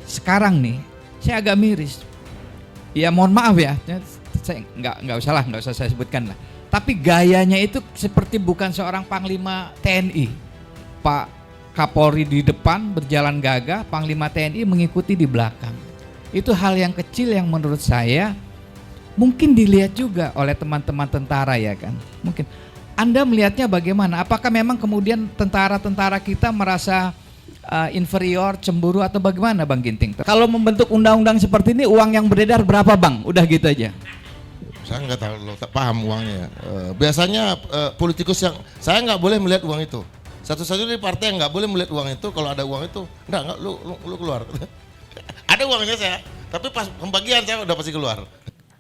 sekarang nih saya agak miris. Ya mohon maaf ya, saya nggak usah saya sebutkan lah. Tapi gayanya itu seperti bukan seorang Panglima TNI. Pak Kapolri di depan berjalan gagah, Panglima TNI mengikuti di belakang. Itu hal yang kecil yang menurut saya mungkin dilihat juga oleh teman-teman tentara ya kan. Mungkin Anda melihatnya bagaimana? Apakah memang kemudian tentara-tentara kita merasa inferior, cemburu atau bagaimana Bang Ginting? Kalau membentuk undang-undang seperti ini uang yang beredar berapa Bang? Udah gitu aja. Saya nggak tahu, tak paham uangnya. Biasanya politikus yang saya nggak boleh melihat uang itu. Satu-satunya di partai yang nggak boleh melihat uang itu. Kalau ada uang itu, enggak lu keluar. Ada uangnya saya, tapi pas pembagian saya udah pasti keluar.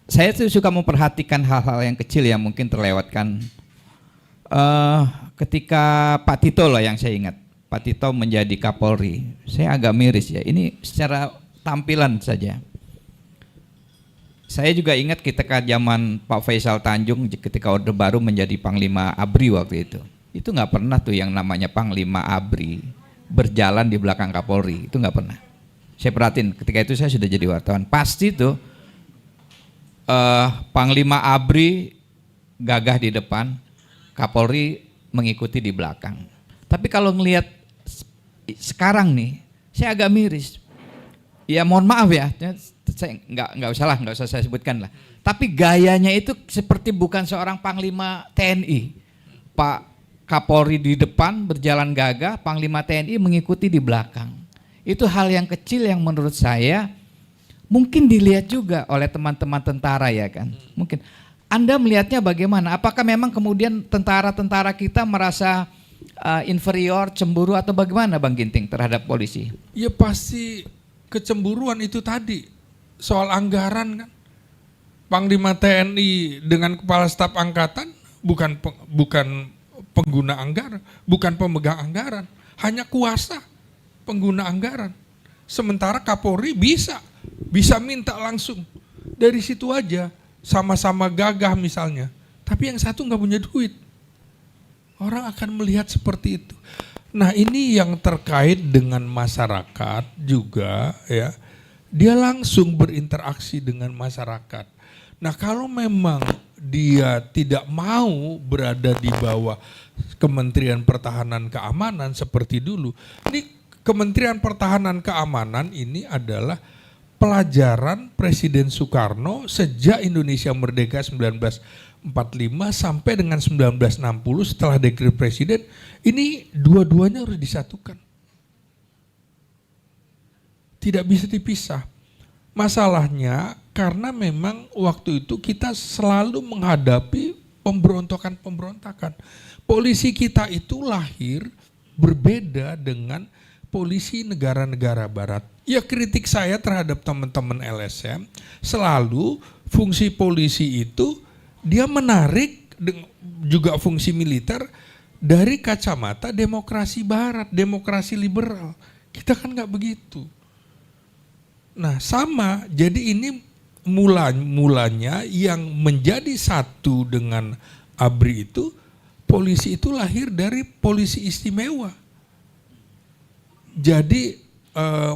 Saya tuh suka memperhatikan hal-hal yang kecil yang mungkin terlewatkan. Ketika Pak Tito lah yang saya ingat, Pak Tito menjadi Kapolri, saya agak miris ya. Ini secara tampilan saja. Saya juga ingat ketika zaman Pak Faisal Tanjung ketika Orde Baru menjadi Panglima ABRI waktu itu. Itu nggak pernah tuh yang namanya Panglima ABRI berjalan di belakang Kapolri, itu nggak pernah. Saya perhatiin ketika itu saya sudah jadi wartawan. Pasti tuh Panglima ABRI gagah di depan, Kapolri mengikuti di belakang. Tapi kalau ngelihat sekarang nih, saya agak miris. Ya mohon maaf ya, saya nggak usah saya sebutkan lah. Tapi gayanya itu seperti bukan seorang Panglima TNI. Pak Kapolri di depan berjalan gagah, Panglima TNI mengikuti di belakang. Itu hal yang kecil yang menurut saya mungkin dilihat juga oleh teman-teman tentara ya kan. Mungkin Anda melihatnya bagaimana? Apakah memang kemudian tentara-tentara kita merasa inferior, cemburu atau bagaimana Bang Ginting terhadap polisi? Ya pasti kecemburuan itu tadi. Soal anggaran kan. Panglima TNI dengan Kepala Staf Angkatan bukan pengguna anggaran, bukan pemegang anggaran, hanya kuasa pengguna anggaran. Sementara Kapolri bisa minta langsung dari situ aja, sama-sama gagah misalnya. Tapi yang satu nggak punya duit. Orang akan melihat seperti itu. Nah ini yang terkait dengan masyarakat juga ya. Dia langsung berinteraksi dengan masyarakat. Nah kalau memang dia tidak mau berada di bawah Kementerian Pertahanan Keamanan seperti dulu. Ini Kementerian Pertahanan Keamanan ini adalah pelajaran Presiden Soekarno sejak Indonesia merdeka 1945 sampai dengan 1960 setelah dekret Presiden. Ini dua-duanya harus disatukan. Tidak bisa dipisah. Masalahnya karena memang waktu itu kita selalu menghadapi pemberontakan. Polisi kita itu lahir berbeda dengan polisi negara-negara barat. Ya kritik saya terhadap teman-teman LSM, selalu fungsi polisi itu dia menarik juga fungsi militer dari kacamata demokrasi barat, demokrasi liberal. Kita kan nggak begitu. Nah sama, jadi ini mulanya yang menjadi satu dengan ABRI itu, polisi itu lahir dari polisi istimewa. Jadi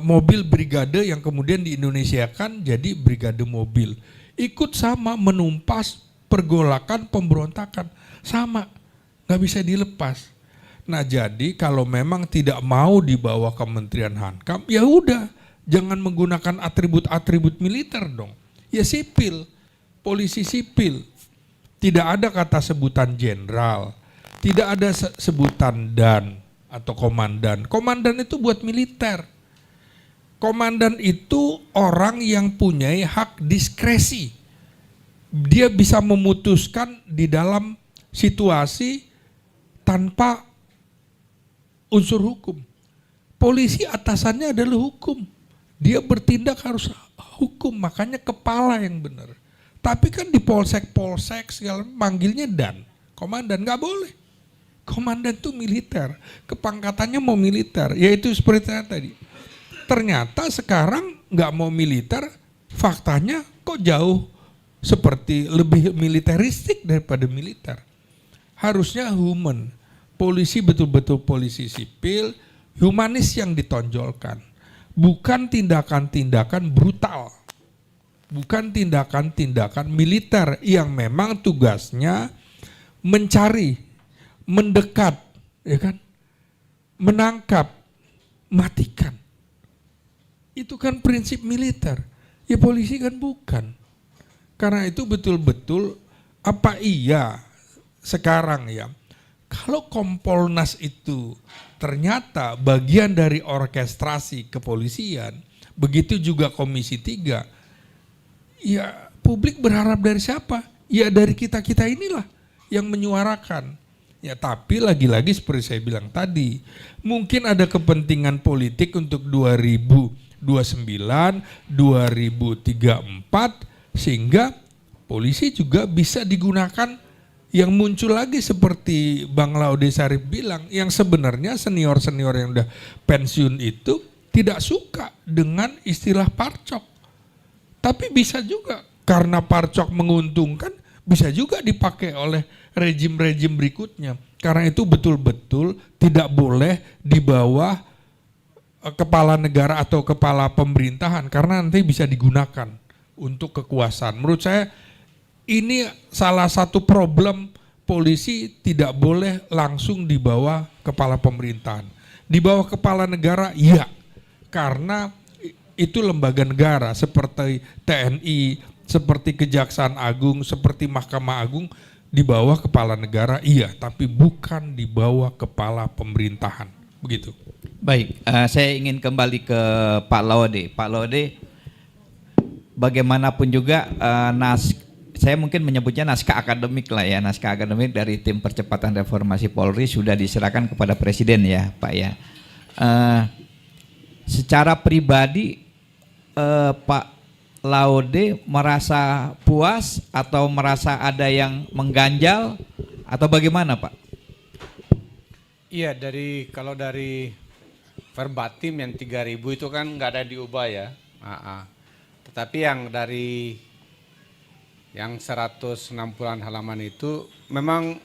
mobil brigade yang kemudian diindonesiakan jadi brigade mobil. Ikut sama menumpas pergolakan pemberontakan. Sama, gak bisa dilepas. Nah jadi kalau memang tidak mau dibawa Kementerian Hankam, ya udah, jangan menggunakan atribut-atribut militer dong. Ya sipil, polisi sipil. Tidak ada kata sebutan jenderal, tidak ada sebutan dan atau komandan. Komandan itu buat militer. Komandan itu orang yang punya hak diskresi. Dia bisa memutuskan di dalam situasi tanpa unsur hukum. Polisi atasannya adalah hukum. Dia bertindak harus hukum, makanya kepala yang benar. Tapi kan di polsek segala manggilnya dan komandan, nggak boleh. Komandan itu militer, kepangkatannya mau militer, yaitu seperti tadi. Ternyata sekarang nggak mau militer, faktanya kok jauh seperti lebih militeristik daripada militer. Harusnya human, polisi betul-betul polisi sipil, humanis yang ditonjolkan. bukan tindakan-tindakan brutal, bukan tindakan-tindakan militer yang memang tugasnya mencari, mendekat, ya kan, menangkap, matikan. Itu kan prinsip militer. Ya polisi kan bukan. Karena itu betul-betul apa iya sekarang ya, kalau Kompolnas itu ternyata bagian dari orkestrasi kepolisian, begitu juga Komisi 3, ya publik berharap dari siapa? Ya dari kita-kita inilah yang menyuarakan. Ya tapi lagi-lagi seperti saya bilang tadi, mungkin ada kepentingan politik untuk 2029, 2034, sehingga polisi juga bisa digunakan yang muncul lagi seperti Bang Laude Sarif bilang, yang sebenarnya senior-senior yang udah pensiun itu tidak suka dengan istilah parcok. Tapi bisa juga karena parcok menguntungkan, bisa juga dipakai oleh rejim-rejim berikutnya. Karena itu betul-betul tidak boleh di bawah kepala negara atau kepala pemerintahan, karena nanti bisa digunakan untuk kekuasaan. Menurut saya ini salah satu problem polisi, tidak boleh langsung di bawah kepala pemerintahan. Di bawah kepala negara, iya, karena itu lembaga negara seperti TNI, seperti Kejaksaan Agung, seperti Mahkamah Agung, di bawah kepala negara, iya, tapi bukan di bawah kepala pemerintahan. Begitu. Baik, saya ingin kembali ke Pak Laude. Pak Laude, bagaimanapun juga saya mungkin menyebutnya naskah akademik lah ya, naskah akademik dari tim percepatan reformasi Polri sudah diserahkan kepada Presiden ya Pak ya. Secara pribadi Pak Laude merasa puas atau merasa ada yang mengganjal atau bagaimana Pak? Iya, kalau dari verbatim yang 3.000 itu kan nggak ada diubah ya. Tetapi yang dari yang 160-an halaman itu memang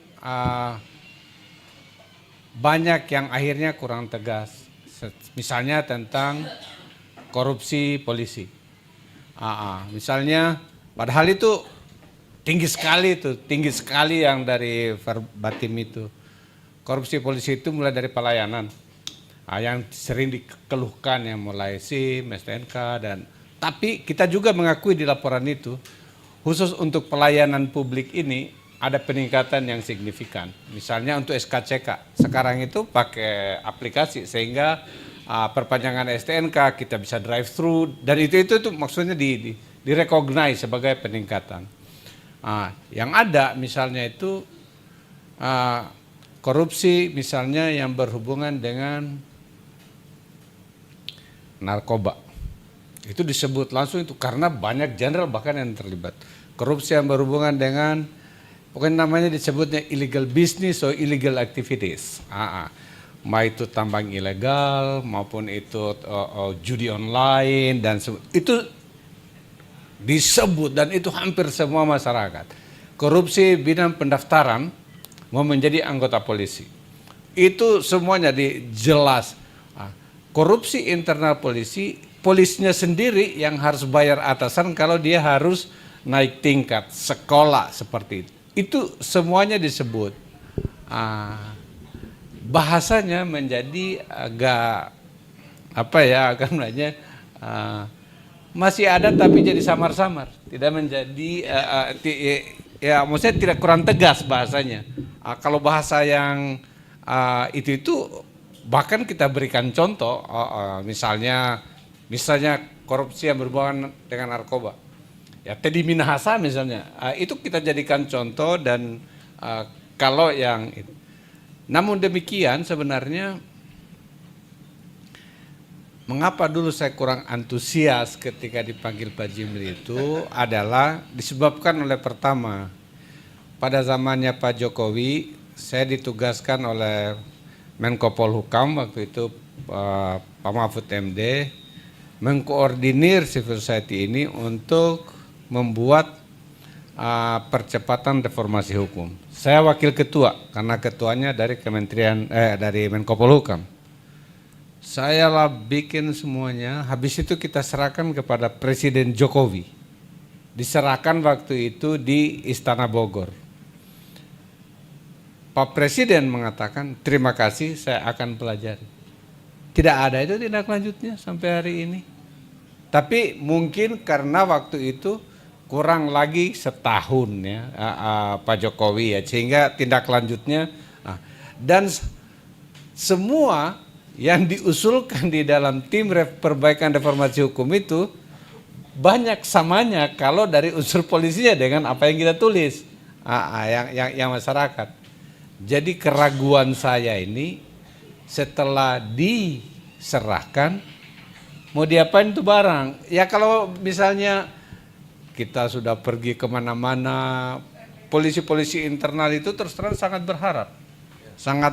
banyak yang akhirnya kurang tegas. Misalnya tentang korupsi polisi. Misalnya padahal itu tinggi sekali yang dari verbatim itu. Korupsi polisi itu mulai dari pelayanan, yang sering dikeluhkan yang mulai SIM, STNK tapi kita juga mengakui di laporan itu, khusus untuk pelayanan publik ini ada peningkatan yang signifikan. Misalnya untuk SKCK, sekarang itu pakai aplikasi sehingga perpanjangan STNK kita bisa drive thru, dan itu maksudnya direcognize sebagai peningkatan. Yang ada misalnya itu korupsi misalnya yang berhubungan dengan narkoba. Itu disebut langsung itu karena banyak jenderal bahkan yang terlibat. Korupsi yang berhubungan dengan pokoknya namanya disebutnya illegal business atau illegal activities. Mau itu tambang ilegal maupun itu judi online dan itu disebut, dan itu hampir semua masyarakat. Korupsi bidang pendaftaran mau menjadi anggota polisi, itu semuanya jelas. Korupsi internal polisi, polisinya sendiri yang harus bayar atasan kalau dia harus naik tingkat sekolah seperti itu. Itu semuanya disebut. Bahasanya menjadi agak masih ada tapi jadi samar-samar, tidak menjadi maksudnya tidak kurang tegas bahasanya. Kalau bahasa yang itu bahkan kita berikan contoh, misalnya korupsi yang berhubungan dengan narkoba, ya Teddy Minahasa misalnya, itu kita jadikan contoh dan kalau yang itu. Namun demikian sebenarnya mengapa dulu saya kurang antusias ketika dipanggil Pak Jimli itu adalah disebabkan oleh pertama, pada zamannya Pak Jokowi saya ditugaskan oleh Menko Polhukam waktu itu Pak Mahfud MD mengkoordinir civil society ini untuk membuat percepatan reformasi hukum. Saya wakil ketua karena ketuanya dari dari Menko Polhukam. Saya lah bikin semuanya, habis itu kita serahkan kepada Presiden Jokowi. Diserahkan waktu itu di Istana Bogor. Pak Presiden mengatakan, terima kasih, saya akan pelajari. Tidak ada itu tindak lanjutnya sampai hari ini. Tapi mungkin karena waktu itu kurang lagi setahun ya Pak Jokowi ya, sehingga tindak lanjutnya dan semua yang diusulkan di dalam tim perbaikan reformasi hukum itu banyak samanya kalau dari unsur polisinya dengan apa yang kita tulis yang masyarakat. Jadi keraguan saya ini setelah diserahkan mau diapain itu barang? Ya kalau misalnya kita sudah pergi kemana-mana, polisi-polisi internal itu terus terang sangat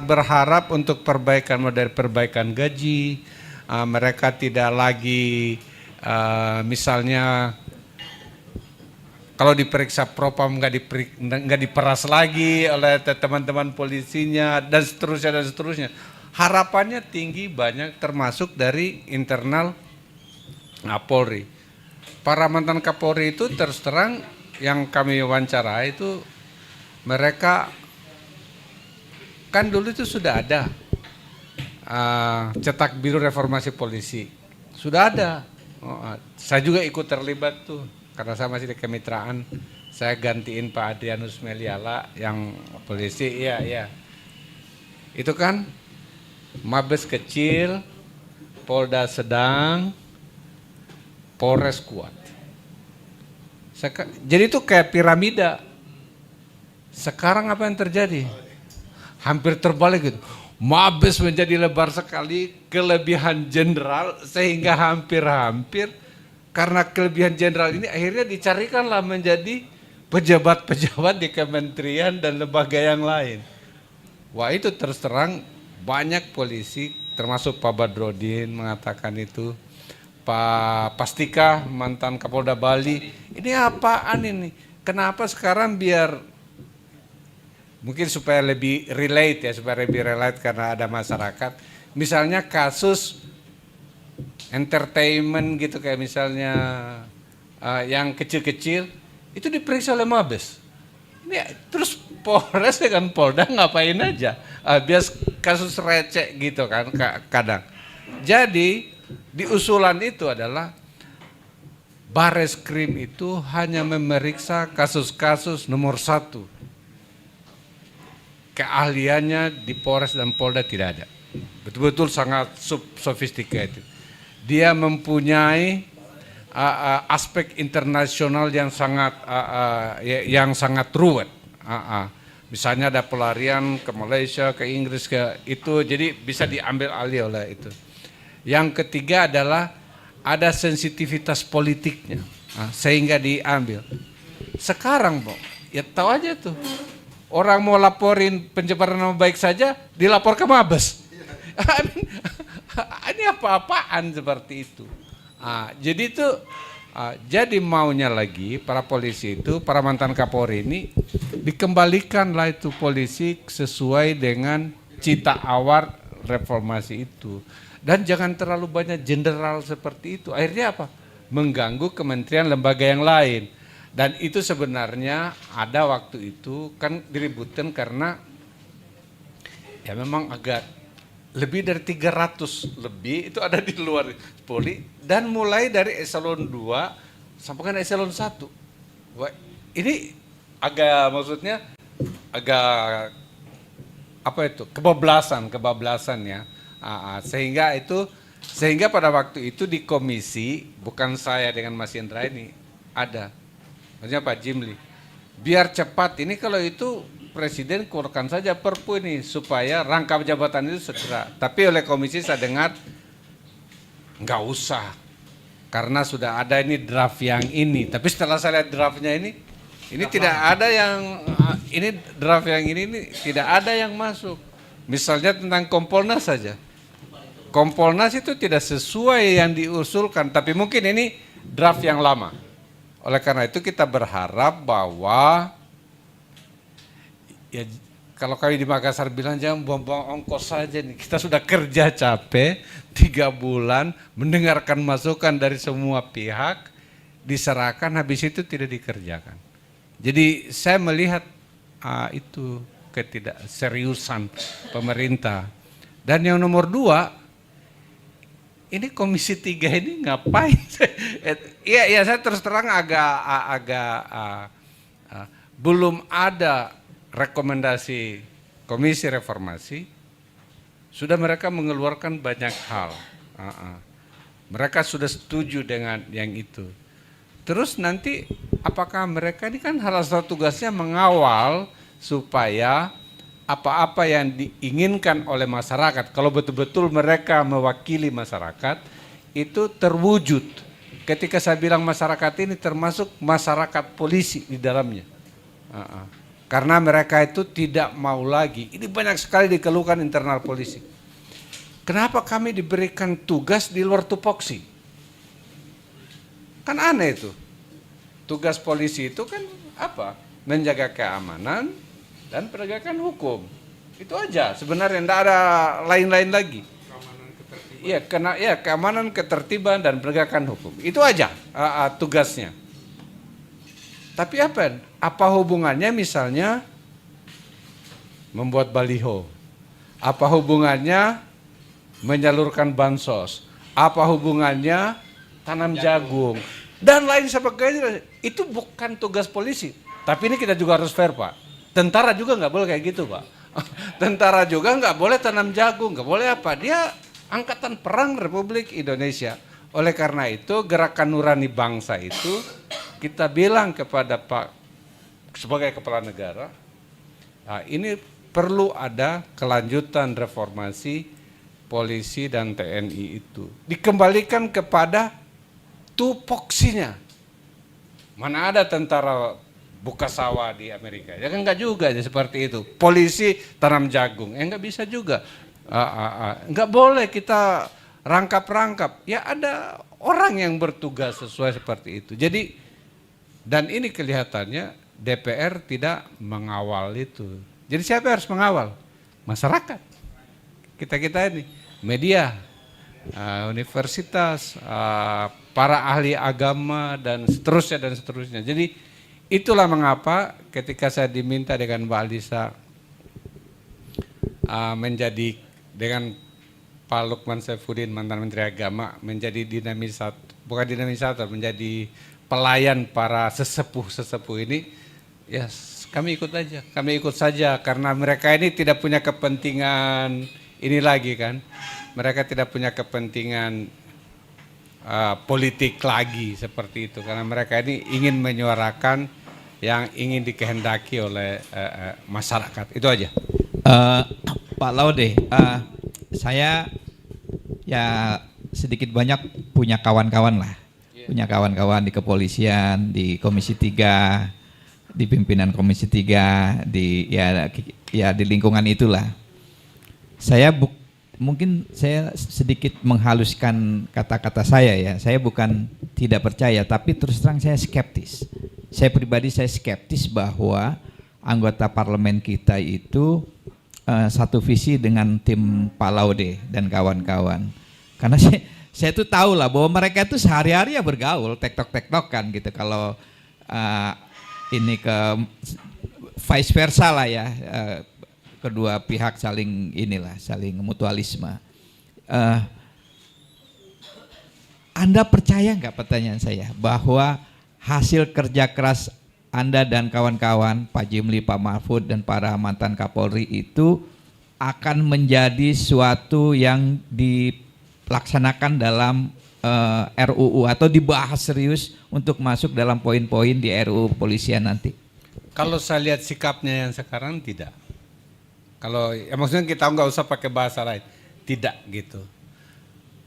berharap untuk perbaikan, mulai dari perbaikan gaji, mereka tidak lagi misalnya kalau diperiksa propam nggak diperas lagi oleh teman-teman polisinya dan seterusnya. Harapannya tinggi banyak termasuk dari internal Polri. Para mantan Kapolri itu terus terang yang kami wawancara itu mereka kan dulu itu sudah ada cetak biru reformasi polisi. Sudah ada. Saya juga ikut terlibat tuh. Karena saya masih di kemitraan, saya gantiin Pak Adrianus Meliala yang polisi, iya. Itu kan Mabes kecil, Polda sedang, Polres kuat. Jadi itu kayak piramida. Sekarang apa yang terjadi? Hampir terbalik gitu. Mabes menjadi lebar sekali, kelebihan jenderal sehingga hampir karena kelebihan jenderal ini akhirnya dicarikanlah menjadi pejabat-pejabat di kementerian dan lembaga yang lain. Wah itu terus terang banyak polisi termasuk Pak Badrodin mengatakan itu. Pak Pastika mantan Kapolda Bali, ini apaan ini? Kenapa sekarang biar mungkin supaya lebih relate karena ada masyarakat. Misalnya kasus entertainment gitu kayak misalnya yang kecil-kecil itu diperiksa oleh Mabes. Ini terus Polres dengan Polda ngapain aja? Bias kasus receh gitu kan kadang. Jadi di usulan itu adalah Bareskrim itu hanya memeriksa kasus-kasus nomor 1. Keahliannya di Polres dan Polda tidak ada. Betul-betul sangat sophisticated. Dia mempunyai aspek internasional yang sangat ruwet. Misalnya ada pelarian ke Malaysia, ke Inggris, ke itu, jadi bisa diambil alih oleh itu. Yang ketiga adalah ada sensitivitas politiknya, sehingga diambil. Sekarang, ya tahu aja tuh, orang mau laporin pencemaran nama baik saja, dilapor ke Mabes. Ini apa-apaan seperti itu. Jadi itu, jadi maunya lagi para polisi itu, para mantan Kapolri ini dikembalikanlah itu polisi sesuai dengan cita awal reformasi itu. Dan jangan terlalu banyak jenderal seperti itu. Akhirnya apa? Mengganggu kementerian lembaga yang lain. Dan itu sebenarnya ada waktu itu kan diributkan karena ya memang agak lebih dari 300 lebih itu ada di luar Polri dan mulai dari eselon 2 sampai kan eselon 1. Wah, ini agak maksudnya agak apa itu? Kebablasan ya. Sehingga pada waktu itu di komisi bukan saya dengan Mas Indra ini ada. Maksudnya Pak Jimli. Biar cepat ini kalau itu Presiden keluarkan saja perpu ini supaya rangkap jabatan itu segera. Tapi oleh komisi saya dengar nggak usah karena sudah ada ini draft yang ini. Tapi setelah saya lihat draftnya ini tidak ada yang ini draft yang ini tidak ada yang masuk. Misalnya tentang Kompolnas saja. Kompolnas itu tidak sesuai yang diusulkan, tapi mungkin ini draft yang lama. Oleh karena itu kita berharap bahwa ya kalau kami di Makassar bilang jangan buang-buang ongkos saja nih. Kita sudah kerja capek 3 bulan, mendengarkan masukan dari semua pihak, diserahkan, habis itu tidak dikerjakan. Jadi saya melihat itu ketidakseriusan pemerintah. Dan yang nomor 2, ini Komisi 3 ini ngapain? Iya, saya terus terang agak belum ada rekomendasi Komisi Reformasi. Sudah mereka mengeluarkan banyak hal. Mereka sudah setuju dengan yang itu. Terus nanti apakah mereka ini kan salah satu tugasnya mengawal supaya apa-apa yang diinginkan oleh masyarakat, kalau betul-betul mereka mewakili masyarakat, itu terwujud. Ketika saya bilang masyarakat ini termasuk masyarakat polisi di dalamnya. Karena mereka itu tidak mau lagi, ini banyak sekali dikeluhkan internal polisi. Kenapa kami diberikan tugas di luar tupoksi? Kan aneh itu. Tugas polisi itu kan apa? Menjaga keamanan dan penegakan hukum. Itu aja sebenarnya, tidak ada lain-lain lagi. Iya, keamanan, ketertiban dan penegakan hukum. Itu aja tugasnya. Tapi apa hubungannya misalnya membuat baliho? Apa hubungannya menyalurkan bansos? Apa hubungannya tanam jagung? Dan lain sebagainya. Itu bukan tugas polisi. Tapi ini kita juga harus fair, Pak. Tentara juga nggak boleh kayak gitu, Pak. Tentara juga nggak boleh tanam jagung, nggak boleh apa. Dia angkatan perang Republik Indonesia. Oleh karena itu gerakan nurani bangsa itu kita bilang kepada Pak sebagai kepala negara, ini perlu ada kelanjutan reformasi polisi dan TNI itu. Dikembalikan kepada tupoksinya. Mana ada tentara buka sawah di Amerika, ya kan enggak juga ya seperti itu. Polisi tanam jagung, enggak bisa juga. Enggak boleh kita rangkap-rangkap. Ya ada orang yang bertugas sesuai seperti itu. Jadi, dan ini kelihatannya DPR tidak mengawal itu. Jadi siapa yang harus mengawal? Masyarakat. Kita ini, media, universitas, para ahli agama dan seterusnya. Jadi itulah mengapa ketika saya diminta dengan Mbak Alisa menjadi dengan Pak Lukman Saifuddin mantan Menteri Agama menjadi dinamisator, menjadi pelayan para sesepuh ini, ya kami ikut saja karena mereka ini tidak punya kepentingan ini lagi kan, mereka tidak punya kepentingan politik lagi seperti itu karena mereka ini ingin menyuarakan yang ingin dikehendaki oleh masyarakat. Itu aja. Pak Laude, saya ya sedikit banyak punya kawan-kawan lah. Punya kawan-kawan di kepolisian, di Komisi 3, di pimpinan Komisi 3, di lingkungan itulah. Mungkin saya sedikit menghaluskan kata-kata saya ya. Saya bukan tidak percaya, tapi terus terang saya skeptis. Saya pribadi skeptis bahwa anggota parlemen kita itu satu visi dengan tim Pak Laude dan kawan-kawan. Karena saya tuh tahu lah bahwa mereka itu sehari-hari ya bergaul, tektok-tektokan gitu. Kalau ini ke vice versa lah ya. Kedua pihak saling mutualisme. Anda percaya nggak, pertanyaan saya, bahwa hasil kerja keras Anda dan kawan-kawan, Pak Jimli, Pak Mahfud, dan para mantan Kapolri itu akan menjadi suatu yang dilaksanakan dalam RUU atau dibahas serius untuk masuk dalam poin-poin di RUU Polisian nanti? Kalau saya lihat sikapnya yang sekarang tidak. Kalau ya maksudnya kita nggak usah pakai bahasa lain, tidak gitu.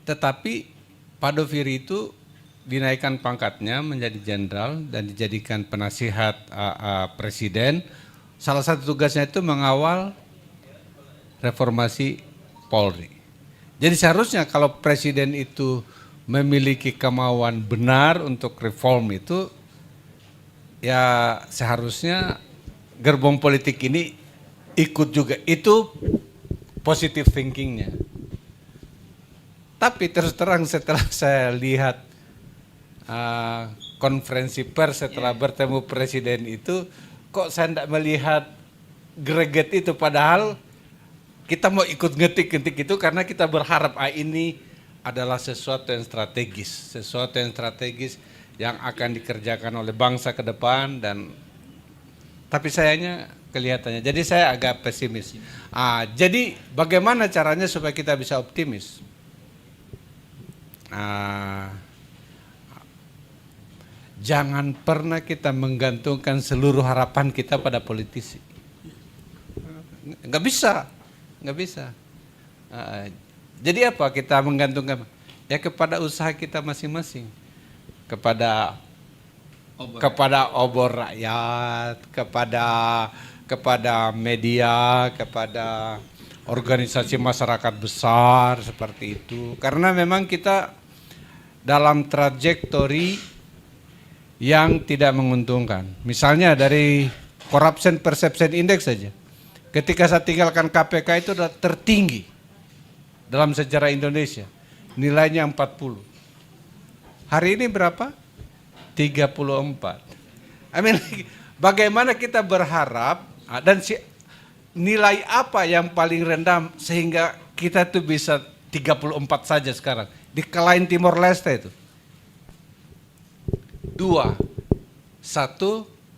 Tetapi Pak Doviri itu dinaikkan pangkatnya menjadi jenderal dan dijadikan penasihat presiden. Salah satu tugasnya itu mengawal reformasi Polri. Jadi seharusnya kalau presiden itu memiliki kemauan benar untuk reform itu, ya seharusnya gerbong politik ini ikut juga. Itu positive thinkingnya. Tapi terus terang setelah saya lihat konferensi pers setelah bertemu presiden itu, kok saya tidak melihat greget itu, padahal kita mau ikut ngetik-ngetik itu karena kita berharap ini adalah sesuatu yang strategis yang akan dikerjakan oleh bangsa ke depan. Dan tapi sayangnya kelihatannya, jadi saya agak pesimis. Jadi bagaimana caranya supaya kita bisa optimis? Jangan pernah kita menggantungkan seluruh harapan kita pada politisi. Nggak bisa. Jadi apa kita menggantungkan? Ya kepada usaha kita masing-masing, kepada obor rakyat, kepada media, kepada organisasi masyarakat besar seperti itu. Karena memang kita dalam trajektori yang tidak menguntungkan. Misalnya dari Corruption Perception Index saja. Ketika saya tinggalkan KPK itu adalah tertinggi dalam sejarah Indonesia. Nilainya 40. Hari ini berapa? 34. Bagaimana kita berharap dan nilai apa yang paling rendah sehingga kita tuh bisa 34 saja sekarang. Dikalahin Timor Leste itu. 2. 1,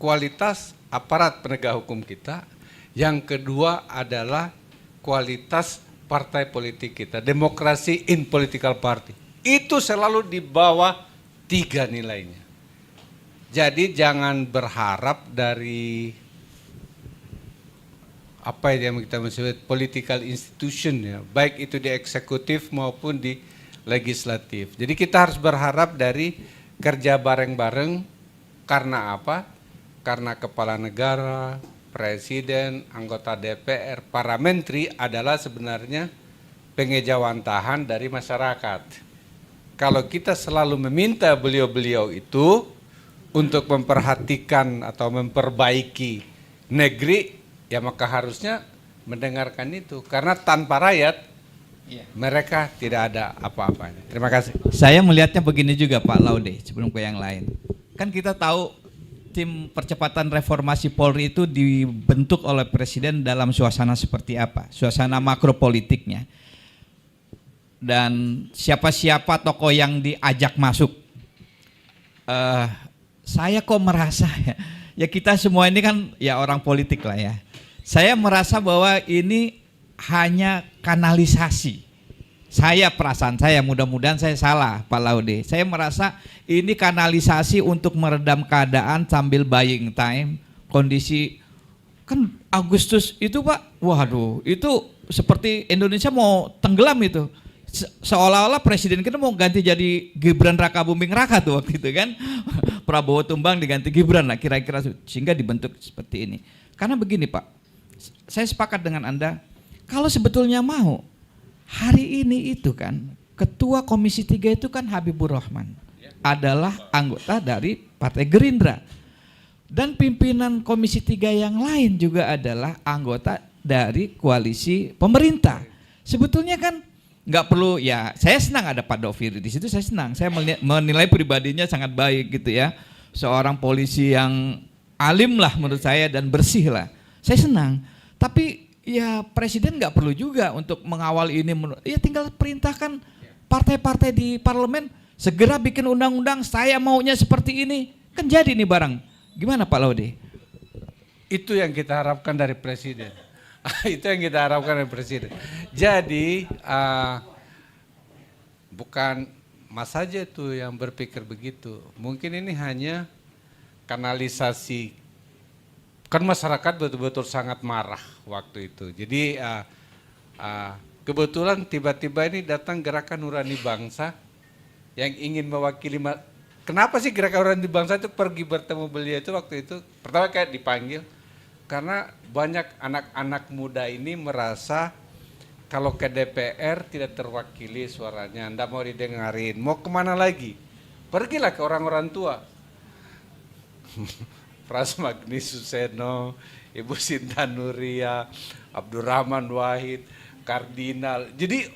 kualitas aparat penegak hukum kita. Yang kedua adalah kualitas partai politik kita. Demokrasi in political party. Itu selalu di bawah 3 nilainya. Jadi jangan berharap dari apa yang kita sebut political institution ya, baik itu di eksekutif maupun di legislatif. Jadi kita harus berharap dari kerja bareng-bareng. Karena apa? Karena kepala negara, presiden, anggota DPR, para menteri adalah sebenarnya pengejawantahan dari masyarakat. Kalau kita selalu meminta beliau-beliau itu untuk memperhatikan atau memperbaiki negeri, ya maka harusnya mendengarkan itu. Karena tanpa rakyat, mereka tidak ada apa-apanya. Terima kasih. Saya melihatnya begini juga Pak Laude, sebelum ke yang lain. Kan kita tahu tim percepatan reformasi Polri itu dibentuk oleh Presiden dalam suasana seperti apa? Suasana makropolitiknya. Dan siapa-siapa tokoh yang diajak masuk. Saya kok merasa ya kita semua ini kan ya orang politik lah ya. Saya merasa bahwa ini hanya kanalisasi. Perasaan saya, mudah-mudahan saya salah Pak Laude. Saya merasa ini kanalisasi untuk meredam keadaan sambil buying time. Kondisi kan Agustus itu Pak, waduh itu seperti Indonesia mau tenggelam itu. Seolah-olah presiden kita mau ganti jadi Gibran Raka Buming Raka tuh waktu itu kan. Prabowo tumbang diganti Gibran lah kira-kira, sehingga dibentuk seperti ini. Karena begini Pak, saya sepakat dengan Anda, kalau sebetulnya mau, hari ini itu kan Ketua Komisi 3 itu kan Habibur Rahman, adalah anggota dari Partai Gerindra. Dan pimpinan Komisi 3 yang lain juga adalah anggota dari koalisi pemerintah. Sebetulnya kan nggak perlu ya, saya senang ada Pak Doviri di situ, saya senang. Saya menilai pribadinya sangat baik gitu ya. Seorang polisi yang alim lah menurut saya dan bersih lah. Saya senang. Tapi ya presiden nggak perlu juga untuk mengawal ini. Ya tinggal perintahkan partai-partai di parlemen segera bikin undang-undang, saya maunya seperti ini. Kan jadi nih barang. Gimana Pak Laude? Itu yang kita harapkan dari presiden. Itu yang kita harapkan dari presiden. Jadi bukan Mas saja tuh yang berpikir begitu. Mungkin ini hanya kanalisasi. Kan masyarakat betul-betul sangat marah waktu itu. Jadi kebetulan tiba-tiba ini datang Gerakan Nurani Bangsa yang ingin mewakili. Kenapa sih Gerakan Nurani Bangsa itu pergi bertemu beliau itu waktu itu? Pertama kayak dipanggil. Karena banyak anak-anak muda ini merasa kalau ke DPR tidak terwakili suaranya, Anda mau didengarin, mau kemana lagi? Pergilah ke orang-orang tua. Pras Magni Suseno, Ibu Sinta Nuria, Abdurrahman Wahid, Kardinal. Jadi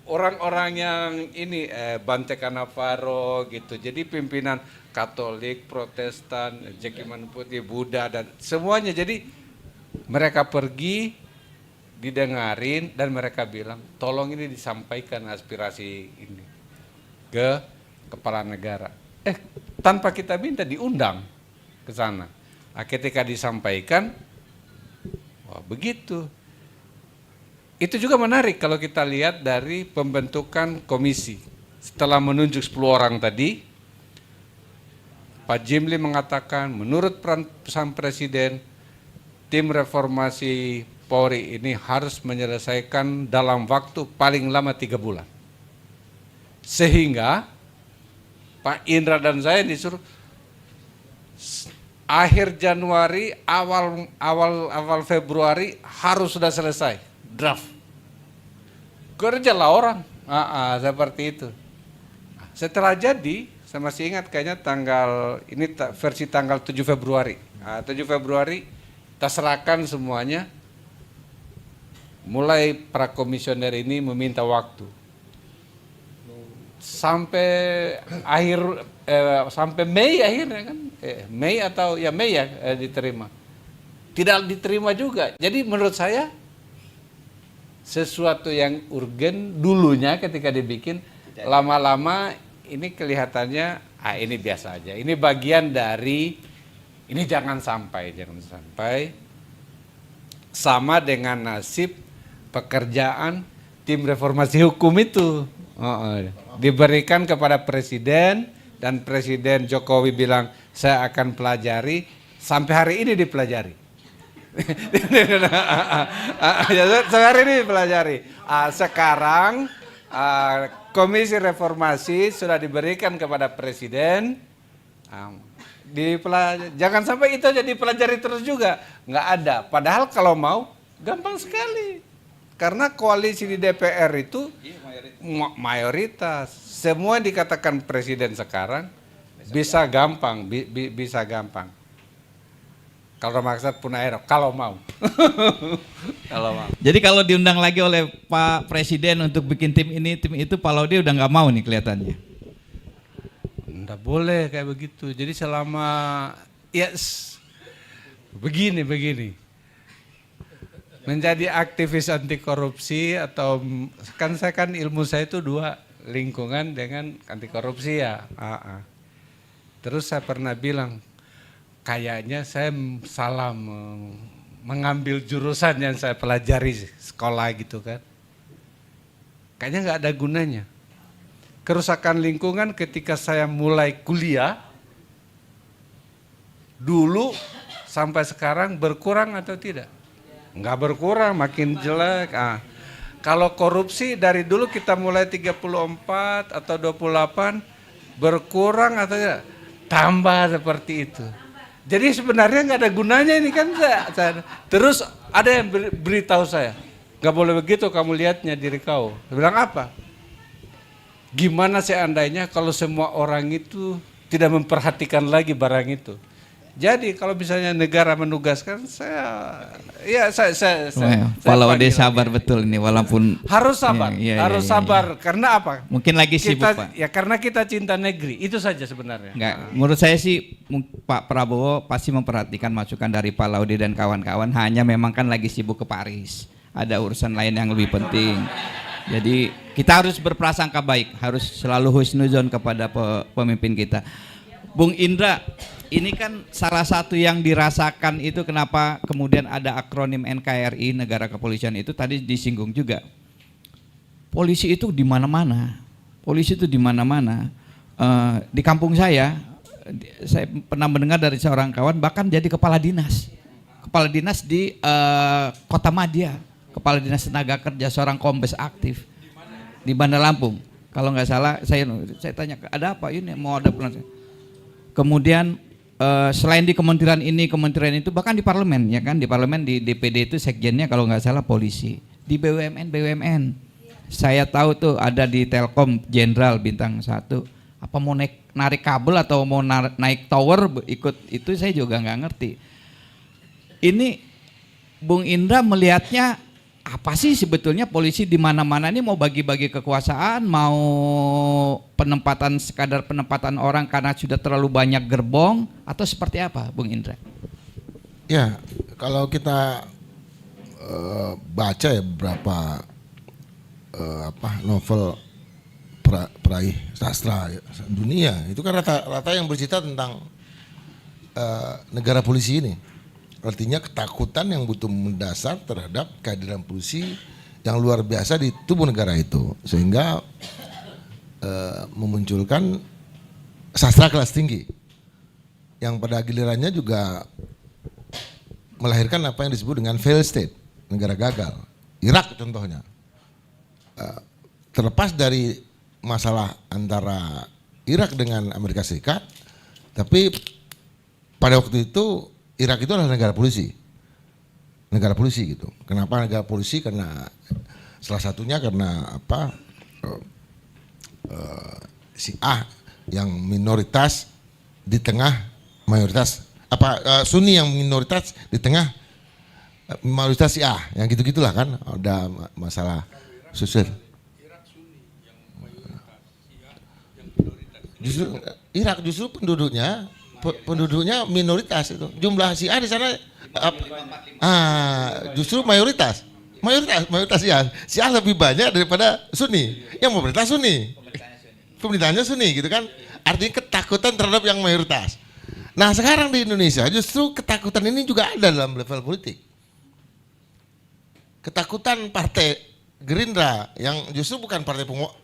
orang-orang yang ini Bante Cannavaro gitu. Jadi pimpinan Katolik, Protestan, Jekiman Putih, Buddha dan semuanya. Jadi mereka pergi didengarin dan mereka bilang tolong ini disampaikan aspirasi ini ke kepala negara. Tanpa kita minta diundang ke sana. Nah, ketika disampaikan, wah begitu. Itu juga menarik kalau kita lihat dari pembentukan komisi. Setelah menunjuk 10 orang tadi, Pak Jimli mengatakan menurut pesan Presiden, tim reformasi Polri ini harus menyelesaikan dalam waktu paling lama 3 bulan. Sehingga Pak Indra dan saya disuruh akhir Januari, awal Februari harus sudah selesai draft. Kerjalah orang, seperti itu. Setelah jadi, saya masih ingat kayaknya versi tanggal 7 Februari. 7 Februari kita serahkan semuanya. Mulai para komisioner ini meminta waktu. Sampai sampai Mei akhirnya kan, Mei ya diterima. Tidak diterima juga. Jadi menurut saya sesuatu yang urgen dulunya ketika dibikin, lama-lama ini kelihatannya ini biasa aja. Ini bagian dari ini jangan sampai sama dengan nasib pekerjaan tim reformasi hukum itu. Diberikan kepada presiden dan Presiden Jokowi bilang saya akan pelajari, sampai hari ini dipelajari. Sampai hari ini dipelajari. Sekarang Komisi Reformasi sudah diberikan kepada presiden. Jangan sampai itu aja dipelajari terus juga, nggak ada. Padahal kalau mau gampang sekali. Karena koalisi di DPR itu mayoritas. Semua yang dikatakan presiden sekarang bisa gampang, bisa gampang. Kalau maksud Punaero, kalau mau. Kalau mau. Jadi kalau diundang lagi oleh Pak Presiden untuk bikin tim ini, tim itu, Pak Laude udah nggak mau nih kelihatannya. Nggak boleh kayak begitu. Jadi selama begini. Menjadi aktivis anti korupsi atau saya kan ilmu saya itu 2, lingkungan dengan anti korupsi ya. Terus saya pernah bilang kayaknya saya salah mengambil jurusan yang saya pelajari sekolah gitu kan. Kayaknya nggak ada gunanya. Kerusakan lingkungan ketika saya mulai kuliah dulu sampai sekarang berkurang atau tidak? Enggak berkurang, makin jelek. Kalau korupsi dari dulu kita mulai 34 atau 28 berkurang atau tidak? Tambah seperti itu. Jadi sebenarnya nggak ada gunanya ini kan. Terus ada yang beritahu saya, nggak boleh begitu kamu lihatnya diri kau. Saya bilang apa? Gimana seandainya kalau semua orang itu tidak memperhatikan lagi barang itu? Jadi kalau misalnya negara menugaskan Pak Laude sabar betul ini walaupun harus sabar, sabar. Karena apa? Mungkin lagi sibuk Pak. Ya karena kita cinta negeri, itu saja sebenarnya. Menurut saya sih Pak Prabowo pasti memperhatikan masukan dari Pak Laude dan kawan-kawan. Hanya memang kan lagi sibuk ke Paris, ada urusan lain yang lebih penting. Jadi kita harus berprasangka baik, harus selalu husnuzon kepada pemimpin kita. Bung Indra, ini kan salah satu yang dirasakan itu kenapa kemudian ada akronim NKRI, Negara Kepolisian itu tadi disinggung juga. Polisi itu di mana-mana. Polisi itu di mana-mana. Di kampung saya pernah mendengar dari seorang kawan bahkan jadi kepala dinas. Kepala dinas di Kota Madia, kepala dinas tenaga kerja, seorang kombes aktif di Bandar Lampung. Kalau nggak salah saya tanya ada apa ini mau ada pelan. Kemudian selain di kementerian ini, kementerian itu, bahkan di parlemen ya kan, di parlemen di DPD itu sekjennya kalau nggak salah polisi. Di BUMN, saya tahu tuh ada di Telkom Jenderal Bintang 1. Apa mau narik kabel atau mau naik tower ikut itu saya juga nggak ngerti. Ini Bung Indra melihatnya apa sih sebetulnya polisi di mana-mana ini mau bagi-bagi kekuasaan, mau penempatan sekadar penempatan orang karena sudah terlalu banyak gerbong atau seperti apa, Bung Indra? Ya, kalau kita baca ya beberapa novel peraih sastra dunia, itu kan rata-rata yang bercerita tentang negara polisi ini. Artinya ketakutan yang betul mendasar terhadap kehadiran polisi yang luar biasa di tubuh negara itu, sehingga memunculkan sastra kelas tinggi yang pada gilirannya juga melahirkan apa yang disebut dengan failed state, negara gagal. Irak contohnya. Terlepas dari masalah antara Irak dengan Amerika Serikat, tapi pada waktu itu Irak itu adalah negara polisi gitu. Kenapa negara polisi? Karena salah satunya karena Syiah yang minoritas di tengah mayoritas, Sunni yang minoritas di tengah mayoritas Syiah, yang gitu-gitulah kan, ada masalah sosial. Justru Irak penduduknya minoritas itu. Jumlah Syiah di sana justru mayoritas Syiah. Syiah lebih banyak daripada Sunni. Yang pemerintah Sunni. Pemerintahnya Sunni gitu kan. Artinya ketakutan terhadap yang mayoritas. Nah, sekarang di Indonesia justru ketakutan ini juga ada dalam level politik. Ketakutan partai Gerindra yang justru bukan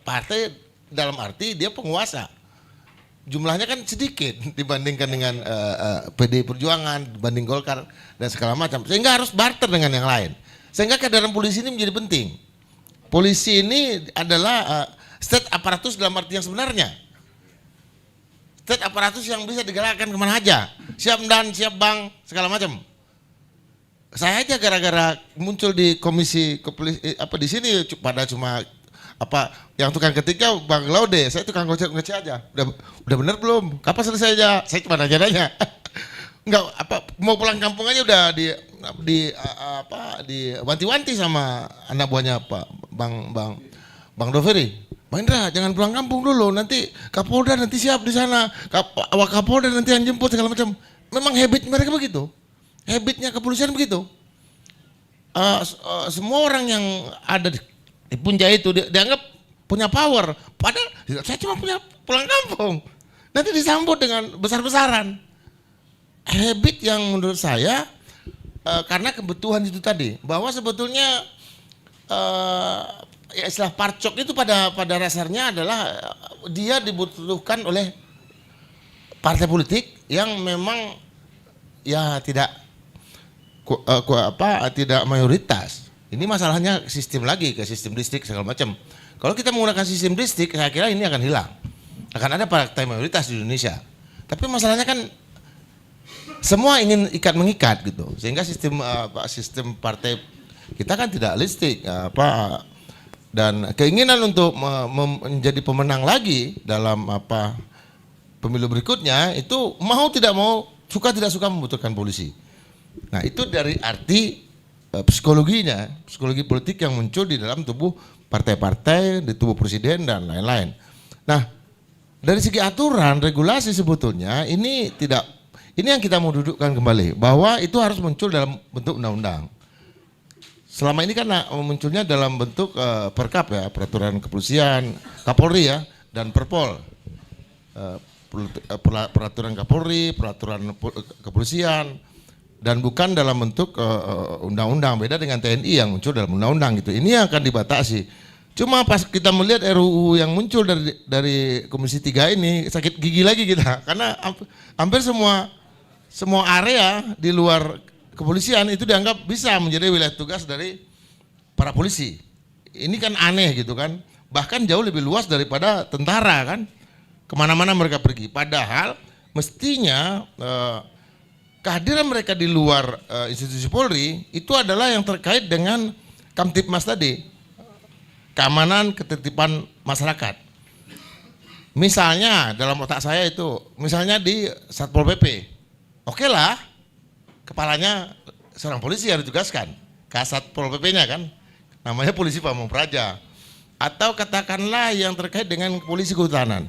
partai dalam arti dia penguasa. Jumlahnya kan sedikit dibandingkan dengan PDI Perjuangan, dibanding Golkar dan segala macam, sehingga harus barter dengan yang lain. Sehingga kehadiran polisi ini menjadi penting. Polisi ini adalah state aparatus dalam arti yang sebenarnya. State aparatus yang bisa digerakkan kemana aja, siap dan siap bang, segala macam. Saya aja gara-gara muncul di komisi di sini pada cuma yang tukang ketiknya Bang Laude, saya tukang ngecek aja. Udah bener belum? Kapan selesai aja? Saya cuma nanya. Enggak mau pulang kampung aja udah diwanti-wanti sama anak buahnya Bang Doveri. Bang Indra, jangan pulang kampung dulu, nanti Kapolda nanti siap di sana. Kapolda nanti yang jemput segala macam. Memang habit mereka begitu. Habitnya kepolisian begitu. Semua orang yang ada di Punjai itu dianggap punya power, padahal saya cuma punya pulang kampung. Nanti disambut dengan besar-besaran. Habit yang menurut saya karena kebutuhan itu tadi, bahwa sebetulnya istilah parcok itu pada dasarnya adalah dia dibutuhkan oleh partai politik yang memang ya tidak mayoritas. Ini masalahnya sistem lagi, ke sistem distrik segala macam. Kalau kita menggunakan sistem distrik, saya kira ini akan hilang. Akan ada partai mayoritas di Indonesia. Tapi masalahnya kan semua ingin ikat mengikat gitu. Sehingga sistem partai kita kan tidak listrik dan keinginan untuk menjadi pemenang lagi dalam pemilu berikutnya itu mau tidak mau, suka tidak suka membutuhkan polisi. Nah, itu dari arti psikologi politik yang muncul di dalam tubuh partai-partai, di tubuh presiden dan lain-lain. Nah, dari segi aturan, regulasi sebetulnya ini yang kita mau dudukkan kembali, bahwa itu harus muncul dalam bentuk undang-undang. Selama ini kan munculnya dalam bentuk perkap ya, peraturan kepolisian, Kapolri ya, dan Perpol. Peraturan Kapolri, peraturan kepolisian, dan bukan dalam bentuk undang-undang. Beda dengan TNI yang muncul dalam undang-undang gitu. Ini yang akan dibatasi. Cuma pas kita melihat RUU yang muncul dari Komisi 3 ini, sakit gigi lagi kita, karena hampir semua area di luar kepolisian itu dianggap bisa menjadi wilayah tugas dari para polisi. Ini kan aneh gitu kan, bahkan jauh lebih luas daripada tentara kan, kemana-mana mereka pergi. Padahal mestinya kehadiran mereka di luar institusi Polri itu adalah yang terkait dengan Kamtipmas tadi, keamanan ketertiban masyarakat. Misalnya dalam otak saya itu, misalnya di Satpol PP, oke lah, kepalanya seorang polisi yang ditugaskan, Kasat Pol PP-nya kan, namanya polisi pamong praja, atau katakanlah yang terkait dengan polisi kehutanan.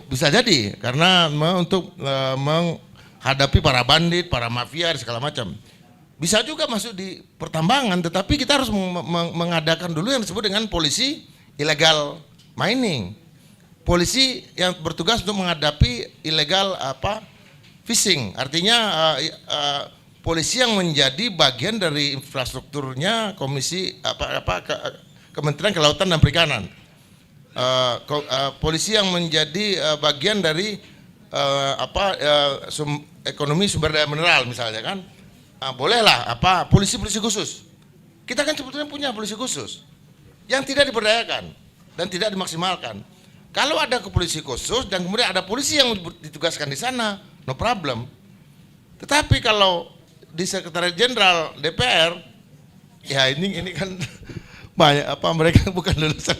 Bisa jadi karena untuk menghadapi para bandit, para mafia dan segala macam. Bisa juga masuk di pertambangan, tetapi kita harus mengadakan dulu yang disebut dengan polisi illegal mining. Polisi yang bertugas untuk menghadapi illegal fishing, artinya polisi yang menjadi bagian dari infrastrukturnya Kementerian Kelautan dan Perikanan. Polisi yang menjadi bagian dari ekonomi sumber daya mineral misalnya kan. Bolehlah polisi-polisi khusus. Kita kan sebetulnya punya polisi khusus yang tidak diberdayakan dan tidak dimaksimalkan. Kalau ada polisi khusus dan kemudian ada polisi yang ditugaskan di sana, no problem. Tetapi kalau di Sekretariat Jenderal DPR, ya ini kan banyak mereka bukan lulusan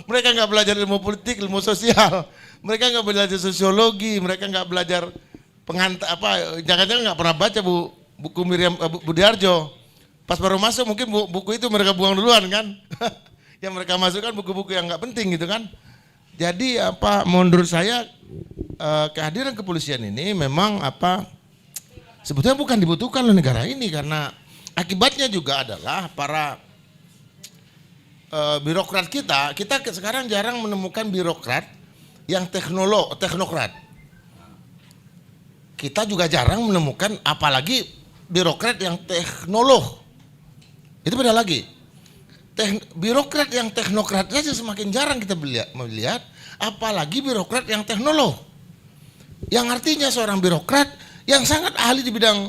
mereka nggak belajar ilmu politik, ilmu sosial, mereka nggak belajar sosiologi, mereka nggak belajar jangan-jangan nggak pernah baca buku Miriam Budiarjo. Pas baru masuk mungkin buku itu mereka buang duluan kan. Yang mereka masukkan buku-buku yang nggak penting gitu kan. Jadi menurut saya kehadiran kepolisian ini memang sebetulnya bukan dibutuhkan oleh negara ini, karena akibatnya juga adalah para birokrat kita sekarang jarang menemukan birokrat yang teknokrat. Kita juga jarang menemukan apalagi birokrat yang teknolog. Itu beda lagi. Birokrat yang teknokrat saja semakin jarang kita melihat, apalagi birokrat yang teknolog. Yang artinya seorang birokrat yang sangat ahli di bidang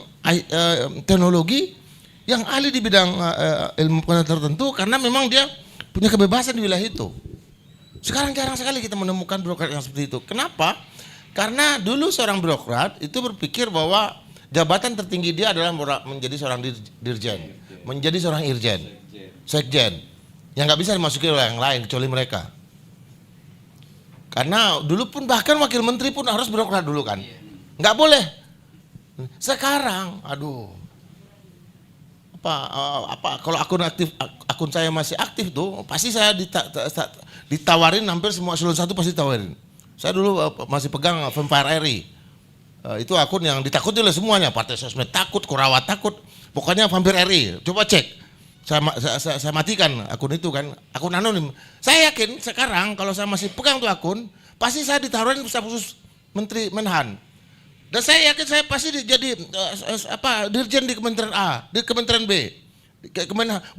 teknologi, yang ahli di bidang ilmu pengetahuan tertentu, karena memang dia punya kebebasan di wilayah itu. Sekarang jarang sekali kita menemukan birokrat yang seperti itu. Kenapa? Karena dulu seorang birokrat itu berpikir bahwa jabatan tertinggi dia adalah menjadi seorang dirjen, menjadi seorang irjen, sekjen, yang nggak bisa dimasuki oleh yang lain kecuali mereka. Karena dulu pun bahkan wakil menteri pun harus birokrat dulu kan, nggak boleh. Sekarang, kalau akun saya masih aktif tuh, pasti saya ditawarin hampir semua eselon 1 pasti tawarin. Saya dulu masih pegang Vampire RI. Itu akun yang ditakuti oleh semuanya, Partai Sosmed takut, Kurawa takut, pokoknya Vampire RI. Coba cek, saya matikan akun itu kan, akun anonim. Saya yakin sekarang kalau saya masih pegang tuh akun, pasti saya ditawarin staf khusus Menteri Menhan. Dan saya yakin saya pasti jadi dirjen di Kementerian A, di Kementerian B,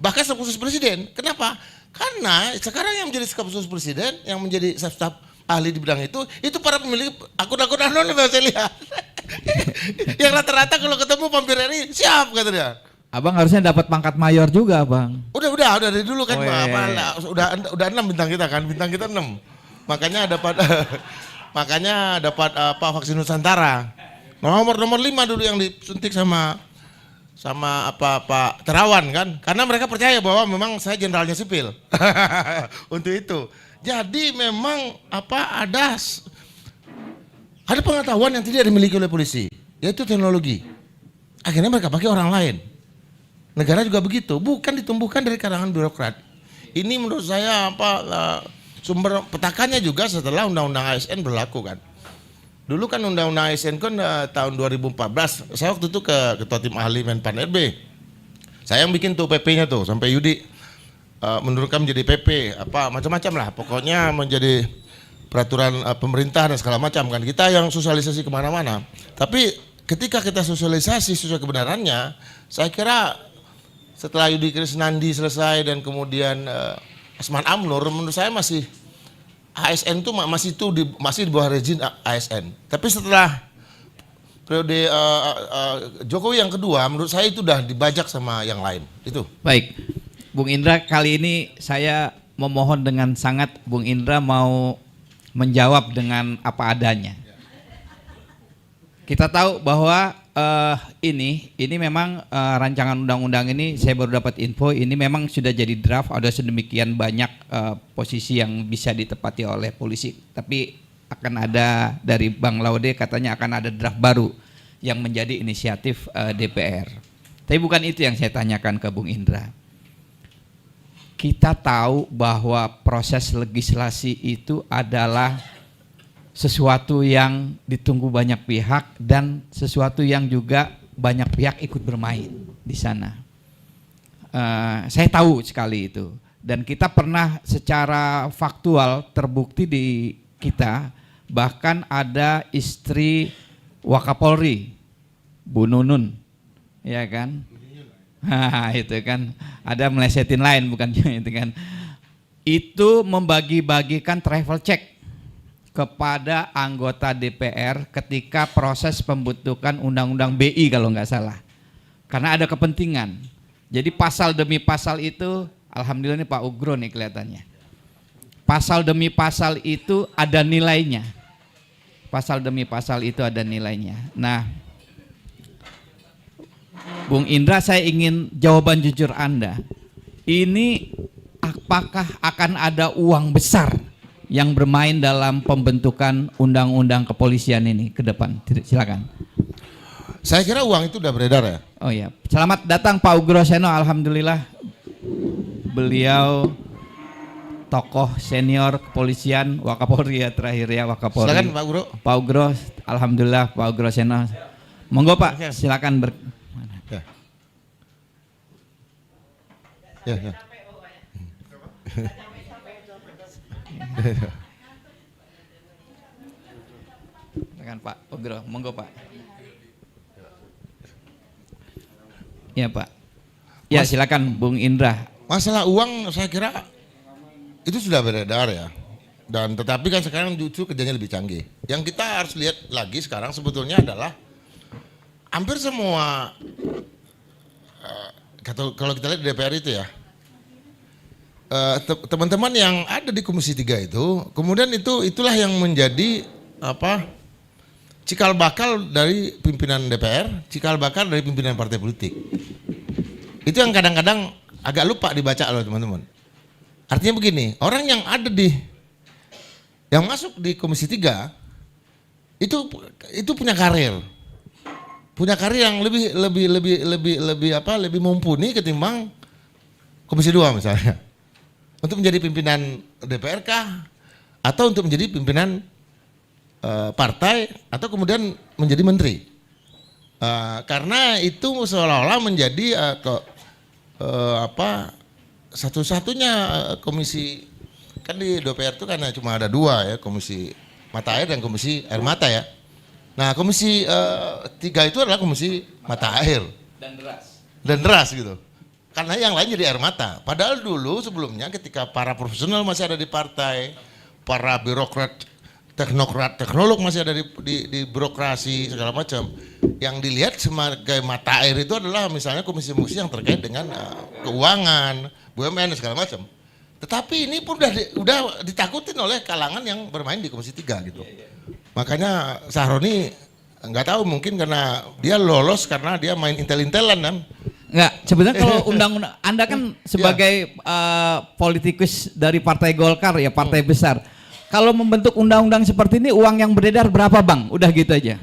bahkan staf khusus Presiden. Kenapa? Karena sekarang yang menjadi staf khusus Presiden, yang menjadi staf ahli di bidang itu para pemilik akun-akun anonim yang saya lihat. Yang rata-rata kalau ketemu Vampire RI, siap kata dia. Abang harusnya dapat pangkat mayor juga, Bang. Udah dari dulu kan, Iya. udah 6 bintang kita kan, bintang kita 6. Makanya dapat vaksin Nusantara. Nomor 5 dulu yang disuntik sama Pak Terawan kan, karena mereka percaya bahwa memang saya jenderalnya sipil. Untuk itu. Jadi memang ada pengetahuan yang tidak dimiliki oleh polisi, yaitu teknologi. Akhirnya mereka pakai orang lain. Negara juga begitu, bukan ditumbuhkan dari kalangan birokrat. Ini menurut saya sumber petakannya juga setelah Undang-Undang ASN berlaku kan. Dulu kan Undang-Undang ASN kan tahun 2014, saya waktu itu ke Ketua Tim Ahli Menpan RB. Saya yang bikin tuh PP-nya tuh, sampai Yudi menurunkan menjadi PP, macam-macam lah. Pokoknya menjadi peraturan pemerintah dan segala macam kan. Kita yang sosialisasi kemana-mana. Tapi ketika kita sosialisasi sesuai kebenarannya, saya kira setelah Yudi Krisnandi selesai dan kemudian Asman Amnur, menurut saya masih ASN itu masih di bawah rezim ASN. Tapi setelah periode Jokowi yang kedua, menurut saya itu udah dibajak sama yang lain. Itu. Baik, Bung Indra, kali ini saya memohon dengan sangat Bung Indra mau menjawab dengan apa adanya. Kita tahu bahwa ini memang rancangan undang-undang ini, saya baru dapat info, ini memang sudah jadi draft, ada sedemikian banyak posisi yang bisa ditepati oleh polisi, tapi akan ada dari Bang Laude katanya akan ada draft baru. yang menjadi inisiatif DPR. Tapi bukan itu yang saya tanyakan ke Bung Indra. Kita tahu bahwa proses legislasi itu adalah sesuatu yang ditunggu banyak pihak dan sesuatu yang juga banyak pihak ikut bermain di sana. Saya tahu sekali itu. Dan kita pernah secara faktual terbukti di kita, bahkan ada istri Wakapolri, Bu Nunun, ya kan? Itu kan ada melesetin lain bukan itu kan? Itu membagi-bagikan travel check kepada anggota DPR ketika proses pembentukan undang-undang BI kalau nggak salah, karena ada kepentingan. Jadi pasal demi pasal itu, alhamdulillah ini Pak Ugro nih kelihatannya. Pasal demi pasal itu ada nilainya. Pasal demi pasal itu ada nilainya. Nah, Bung Indra, saya ingin jawaban jujur Anda. Ini apakah akan ada uang besar yang bermain dalam pembentukan undang-undang kepolisian ini ke depan? Silakan. Saya kira uang itu udah beredar ya. Oh ya, selamat datang Pak Ugro Seno. Alhamdulillah beliau tokoh senior kepolisian, Wakapolri ya terakhir ya, Wakapolri. Silakan Pak Ugro. Pak Ugro, alhamdulillah Pak Ugro Seno. Monggo Pak, silakan Ya. Ya. Silakan Pak Ugro, monggo Pak. Ya Pak. Ya silakan Bung Indra. Masalah uang saya kira itu sudah beredar ya. Dan tetapi kan sekarang justru kerjanya lebih canggih. Yang kita harus lihat lagi sekarang sebetulnya adalah hampir semua kalau kita lihat di DPR itu ya, teman-teman yang ada di Komisi 3 itu, kemudian itulah yang menjadi cikal bakal dari pimpinan DPR, cikal bakal dari pimpinan partai politik. Itu yang kadang-kadang agak lupa dibaca loh teman-teman. Artinya begini, orang yang masuk di Komisi 3 itu punya karir. Punya karir yang lebih mumpuni ketimbang Komisi 2 misalnya. Untuk menjadi pimpinan DPR kah? Atau untuk menjadi pimpinan partai atau kemudian menjadi menteri. Karena itu seolah-olah menjadi satu-satunya komisi, kan di DPR itu kan cuma ada dua ya, komisi mata air dan komisi air mata ya. Nah komisi 3 itu adalah komisi mata air dan deras gitu. Karena yang lain jadi air mata. Padahal dulu sebelumnya ketika para profesional masih ada di partai, para birokrat, teknolog masih ada di birokrasi segala macam. Yang dilihat sebagai mata air itu adalah misalnya komisi-komisi yang terkait dengan keuangan, BUMN dan segala macam. Tetapi ini pun udah ditakutin oleh kalangan yang bermain di Komisi 3 gitu. Makanya Sahroni nggak tahu, mungkin karena dia lolos karena dia main intel-intelan kan. Enggak, sebenarnya kalau undang-undang Anda kan sebagai politikus dari Partai Golkar ya, partai besar. Kalau membentuk undang-undang seperti ini uang yang beredar berapa Bang? Udah gitu aja.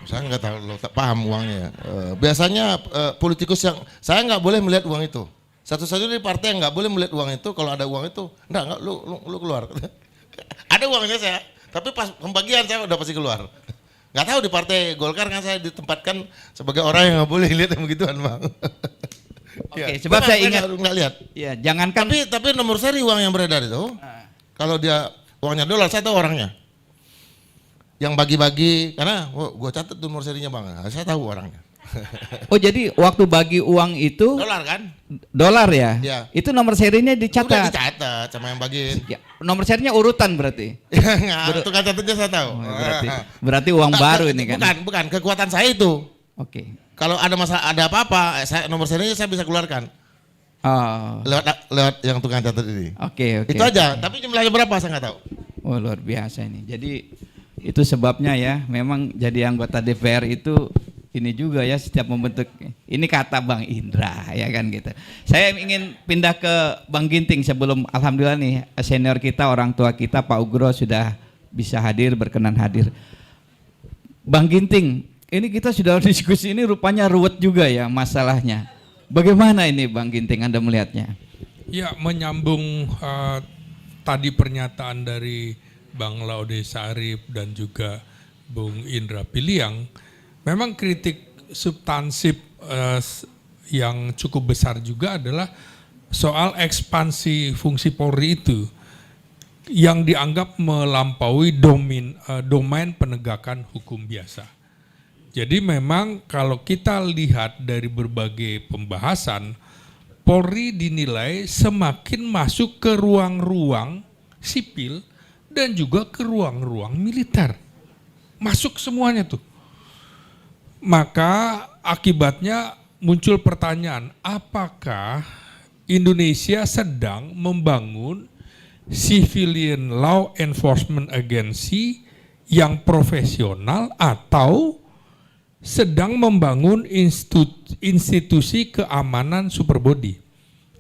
Saya nggak tahu, tak paham uangnya. Biasanya politikus yang saya nggak boleh melihat uang itu. Satu-satunya di partai yang nggak boleh melihat uang itu, kalau ada uang itu, enggak lu keluar. Ada uangnya saya, tapi pas pembagian saya udah pasti keluar. Nggak tahu di Partai Golkar kan saya ditempatkan sebagai orang yang nggak boleh lihat yang begituan Bang. Oke, sebab saya ingat nggak lihat. Ya, jangankan Tapi nomor seri uang yang beredar itu, kalau dia uangnya dolar, saya tahu orangnya. Yang bagi-bagi, karena gue catat nomor serinya Bang, saya tahu orangnya. Oh jadi waktu bagi uang itu Dolar kan? Dolar ya? Ya. Itu nomor serinya Udah dicatat. dicatat sama yang bagiin. Ya, nomor serinya urutan berarti. Tukang catatnya saya tahu. Berarti uang baru ini kan? Bukan, kekuatan saya itu. Oke. Kalau ada masalah, ada apa-apa, nomor serinya saya bisa keluarkan. Oh. Lewat yang tukang catat ini. Oke. Itu aja, tapi jumlahnya berapa saya nggak tahu. Oh luar biasa ini. Jadi itu sebabnya ya, memang jadi anggota DPR itu ini juga ya, setiap membentuk, ini kata Bang Indra ya kan gitu. Saya ingin pindah ke Bang Ginting sebelum, alhamdulillah nih senior kita, orang tua kita Pak Ugro sudah bisa hadir, berkenan hadir. Bang Ginting, ini kita sudah diskusi ini rupanya ruwet juga ya masalahnya. Bagaimana ini Bang Ginting Anda melihatnya? Ya, menyambung tadi pernyataan dari Bang Laude Sarif dan juga Bung Indra Piliang, memang kritik substansif yang cukup besar juga adalah soal ekspansi fungsi Polri itu yang dianggap melampaui domain penegakan hukum biasa. Jadi memang kalau kita lihat dari berbagai pembahasan, Polri dinilai semakin masuk ke ruang-ruang sipil dan juga ke ruang-ruang militer. Masuk semuanya tuh. Maka akibatnya muncul pertanyaan, apakah Indonesia sedang membangun civilian law enforcement agency yang profesional atau sedang membangun institusi keamanan superbody.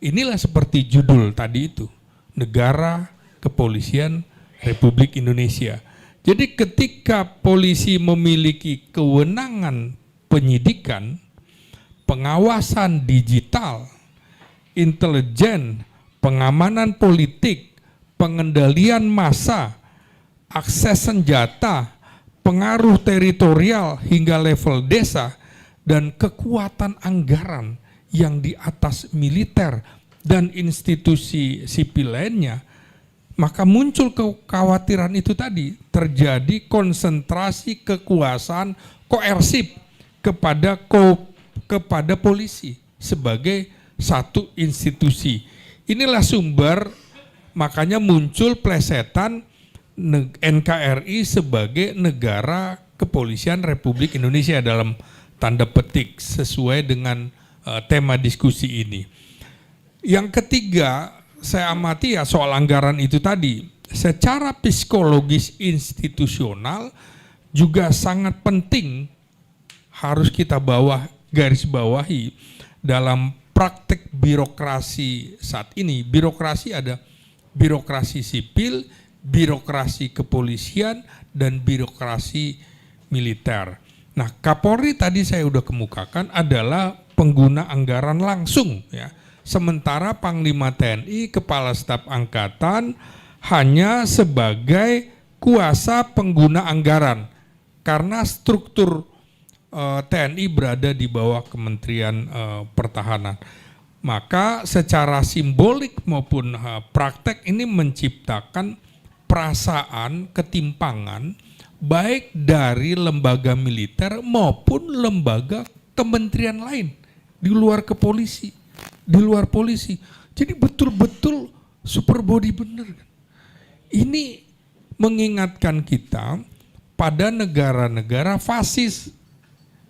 Inilah seperti judul tadi itu, Negara Kepolisian Republik Indonesia. Jadi ketika polisi memiliki kewenangan penyidikan, pengawasan digital, intelijen, pengamanan politik, pengendalian massa, akses senjata, pengaruh teritorial hingga level desa, dan kekuatan anggaran yang di atas militer dan institusi sipil lainnya, maka muncul kekhawatiran itu tadi, terjadi konsentrasi kekuasaan koersif kepada polisi sebagai satu institusi. Inilah sumber, makanya muncul plesetan NKRI sebagai Negara Kepolisian Republik Indonesia dalam tanda petik sesuai dengan tema diskusi ini. Yang ketiga, saya amati ya soal anggaran itu tadi, secara psikologis institusional juga sangat penting harus kita garis bawahi dalam praktek birokrasi saat ini. Birokrasi ada birokrasi sipil, birokrasi kepolisian, dan birokrasi militer. Nah, Kapolri tadi saya udah kemukakan adalah pengguna anggaran langsung ya. Sementara Panglima TNI, Kepala Staf Angkatan hanya sebagai kuasa pengguna anggaran karena struktur TNI berada di bawah Kementerian Pertahanan. Maka secara simbolik maupun praktek ini menciptakan perasaan ketimpangan baik dari lembaga militer maupun lembaga kementerian lain di luar polisi. Jadi betul-betul super body bener. Ini mengingatkan kita pada negara-negara fasis.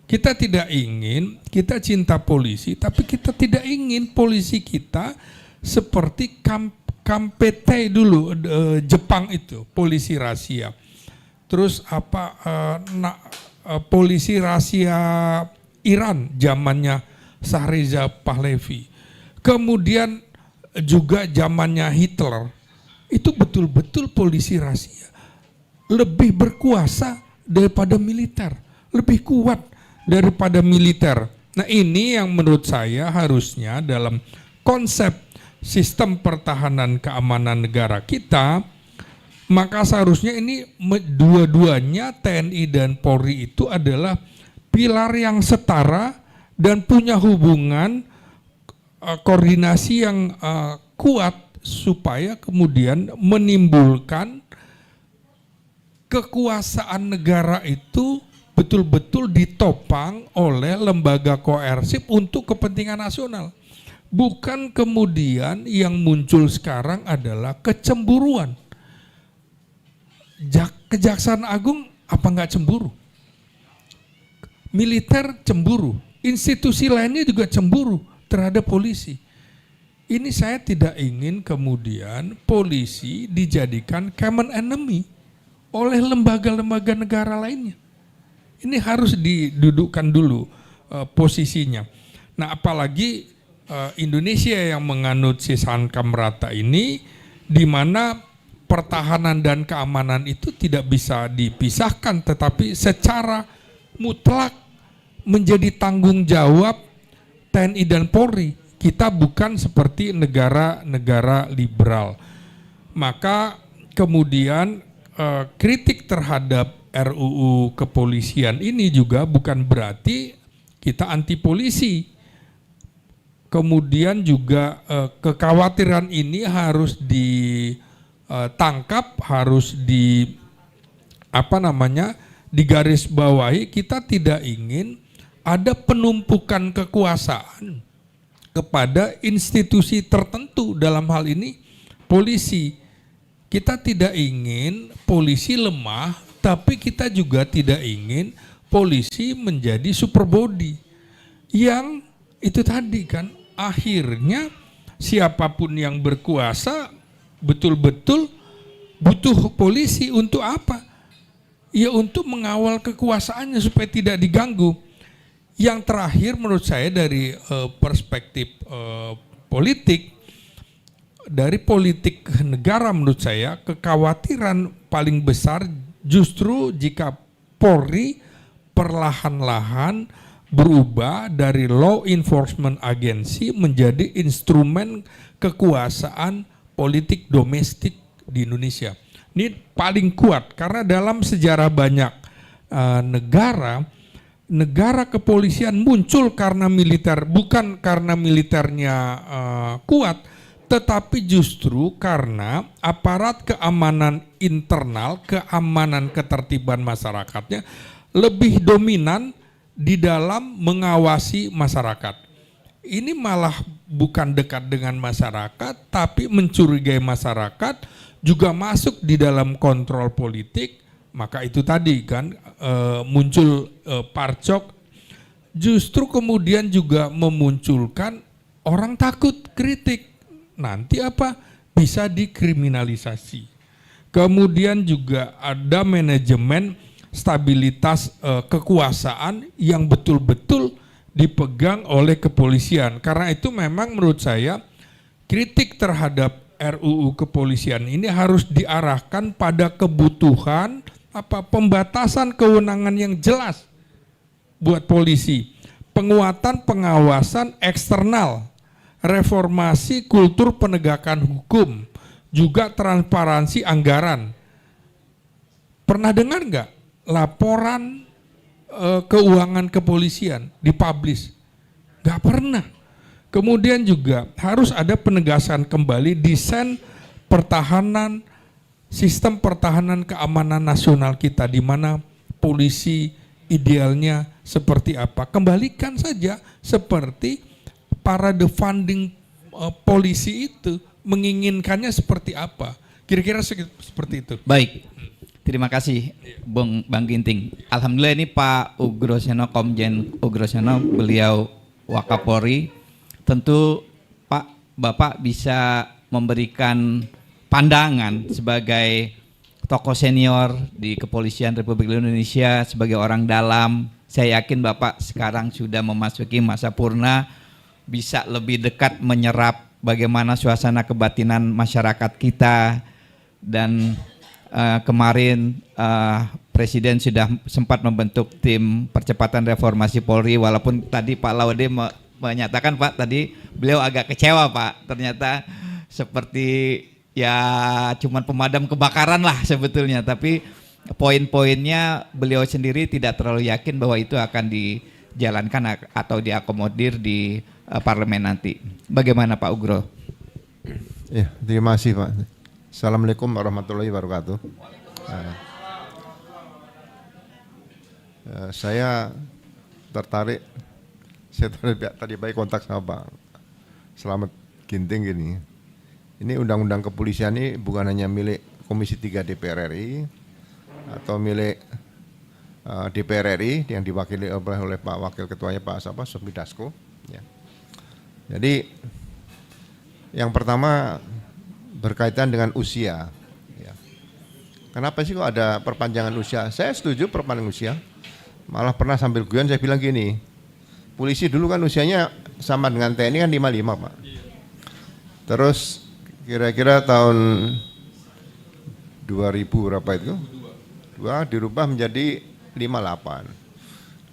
Kita tidak ingin, kita cinta polisi, tapi kita tidak ingin polisi kita seperti KMPT dulu, Jepang itu, polisi rahasia. Terus polisi rahasia Iran zamannya Shah Reza Pahlavi. Kemudian juga zamannya Hitler. Itu betul-betul polisi rahasia. Lebih berkuasa daripada militer, lebih kuat daripada militer. Nah, ini yang menurut saya harusnya dalam konsep sistem pertahanan keamanan negara kita, maka seharusnya ini dua-duanya TNI dan Polri itu adalah pilar yang setara dan punya hubungan koordinasi yang kuat supaya kemudian menimbulkan kekuasaan negara itu betul-betul ditopang oleh lembaga koersif untuk kepentingan nasional. Bukan kemudian yang muncul sekarang adalah kecemburuan. Kejaksaan Agung apa enggak cemburu? Militer cemburu, institusi lainnya juga cemburu terhadap polisi. Ini saya tidak ingin kemudian polisi dijadikan common enemy oleh lembaga-lembaga negara lainnya. Ini harus didudukkan dulu posisinya. Nah, apalagi Indonesia yang menganut sisaan kamrata ini, di mana pertahanan dan keamanan itu tidak bisa dipisahkan, tetapi secara mutlak menjadi tanggung jawab TNI dan Polri. Kita bukan seperti negara-negara liberal. Maka kemudian kritik terhadap RUU kepolisian ini juga bukan berarti kita anti polisi. Kemudian juga kekhawatiran ini harus ditangkap, harus digarisbawahi. Kita tidak ingin ada penumpukan kekuasaan kepada institusi tertentu, dalam hal ini polisi. Kita tidak ingin polisi lemah, tapi kita juga tidak ingin polisi menjadi super body. Yang itu tadi kan, akhirnya siapapun yang berkuasa betul-betul butuh polisi untuk apa? Ya untuk mengawal kekuasaannya supaya tidak diganggu. Yang terakhir menurut saya dari perspektif politik, dari politik negara menurut saya kekhawatiran paling besar justru jika Polri perlahan-lahan berubah dari law enforcement agency menjadi instrumen kekuasaan politik domestik di Indonesia. Ini paling kuat karena dalam sejarah banyak negara kepolisian muncul karena militer, bukan karena militernya kuat, tetapi justru karena aparat keamanan internal, keamanan ketertiban masyarakatnya lebih dominan di dalam mengawasi masyarakat. Ini malah bukan dekat dengan masyarakat, tapi mencurigai masyarakat, juga masuk di dalam kontrol politik. Maka itu tadi kan muncul parcok, justru kemudian juga memunculkan orang takut kritik. Nanti apa? Bisa dikriminalisasi. Kemudian juga ada manajemen stabilitas kekuasaan yang betul-betul dipegang oleh kepolisian. Karena itu memang menurut saya kritik terhadap RUU kepolisian ini harus diarahkan pada kebutuhan pembatasan kewenangan yang jelas buat polisi, penguatan pengawasan eksternal, reformasi kultur penegakan hukum, juga transparansi anggaran. Pernah dengar nggak laporan keuangan kepolisian dipublish? Nggak pernah. Kemudian juga harus ada penegasan kembali desain pertahanan, sistem pertahanan keamanan nasional kita, di mana polisi idealnya seperti apa. Kembalikan saja seperti para funding polisi itu menginginkannya seperti apa. Kira-kira seperti itu. Baik, terima kasih Bang Ginting. Alhamdulillah ini Pak Ugroseno, Komjen Ugroseno, beliau Wakapolri. Tentu Bapak bisa memberikan pandangan sebagai tokoh senior di Kepolisian Republik Indonesia, sebagai orang dalam. Saya yakin Bapak sekarang sudah memasuki masa purna, bisa lebih dekat menyerap bagaimana suasana kebatinan masyarakat kita. Dan kemarin Presiden sudah sempat membentuk tim percepatan reformasi Polri, walaupun tadi Pak Laude menyatakan Pak tadi beliau agak kecewa Pak, ternyata seperti ya cuman pemadam kebakaran lah sebetulnya, tapi poin-poinnya beliau sendiri tidak terlalu yakin bahwa itu akan dijalankan atau diakomodir di parlemen nanti. Bagaimana Pak Ugro? Ya, terima kasih Pak. Assalamualaikum warahmatullahi wabarakatuh. Saya tertarik tadi baik kontak sama Pak Slamet Ginting gini. Ini undang-undang kepolisian ini bukan hanya milik Komisi 3 DPR RI atau milik DPR RI yang diwakili oleh Pak Wakil Ketuanya Pak Sofmi Dasko. Ya. Jadi yang pertama berkaitan dengan usia. Ya. Kenapa sih kok ada perpanjangan usia? Saya setuju perpanjangan usia. Malah pernah sambil guyon saya bilang gini, polisi dulu kan usianya sama dengan TNI kan 55 Pak. Terus kira-kira tahun 2000 berapa itu? Dirubah menjadi 58.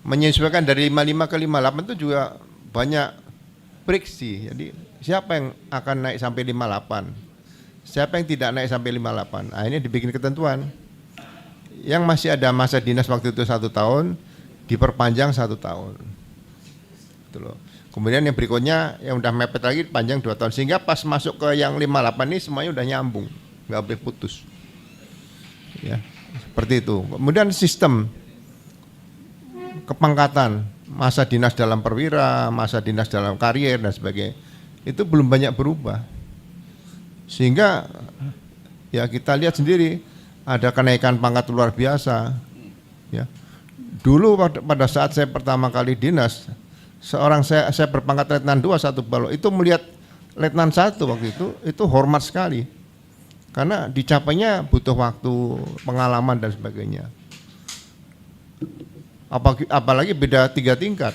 menyesuaikan dari 55 ke 58 itu juga banyak friksi. Jadi siapa yang akan naik sampai 58? Siapa yang tidak naik sampai 58? Nah, ini dibikin ketentuan. Yang masih ada masa dinas waktu itu 1 tahun, diperpanjang 1 tahun. Gitu loh. Kemudian yang berikutnya yang udah mepet lagi panjang 2 tahun, sehingga pas masuk ke yang 58 ini semuanya udah nyambung, nggak boleh putus. Ya, seperti itu. Kemudian sistem kepangkatan, masa dinas dalam perwira, masa dinas dalam karier dan sebagainya, itu belum banyak berubah. Sehingga ya kita lihat sendiri ada kenaikan pangkat luar biasa. Ya. Dulu pada saat saya pertama kali dinas, seorang saya berpangkat letnan 2 satu balok, itu melihat letnan 1 waktu itu hormat sekali. Karena dicapainya butuh waktu, pengalaman dan sebagainya. Apalagi beda 3 tingkat.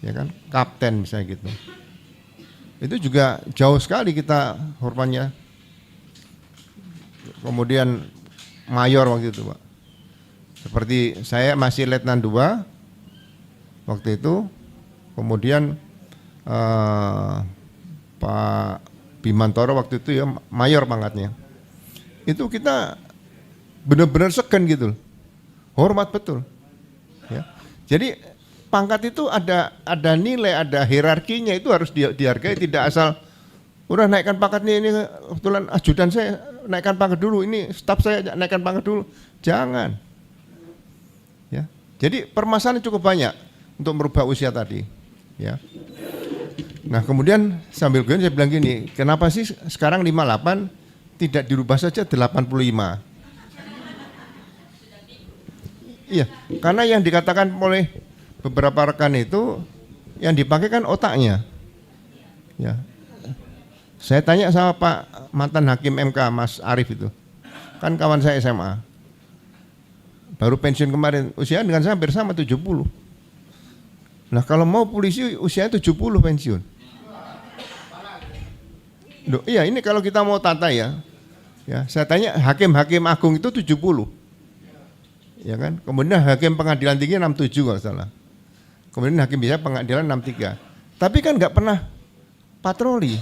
Ya kan? Kapten misalnya gitu. Itu juga jauh sekali kita hormatnya. Kemudian mayor waktu itu, Pak. Seperti saya masih letnan 2 waktu itu. Kemudian Pak Bimantoro waktu itu ya mayor pangkatnya. Itu kita benar-benar segan gitu. Hormat betul. Ya. Jadi pangkat itu ada nilai, ada hierarkinya, itu harus dihargai, tidak asal udah naikkan pangkat ini kebetulan ajudan saya naikkan pangkat dulu, ini staf saya naikkan pangkat dulu. Jangan. Ya. Jadi permasalahan cukup banyak untuk merubah usia tadi. Ya. Nah kemudian sambil gue saya bilang gini, kenapa sih sekarang 58 tidak dirubah saja 85? Iya, karena yang dikatakan oleh beberapa rekan itu yang dipakai kan otaknya. Ya. Saya tanya sama Pak mantan Hakim MK Mas Arief itu, kan kawan saya SMA, baru pensiun kemarin, usia dengan saya hampir sama 70. Nah kalau mau polisi usianya 70 pensiun. Loh, iya ini kalau kita mau tata ya, saya tanya hakim-hakim agung itu 70, ya kan? Kemudian hakim pengadilan tinggi 67 kalau salah. Kemudian hakim biasa pengadilan 63. Tapi kan nggak pernah patroli,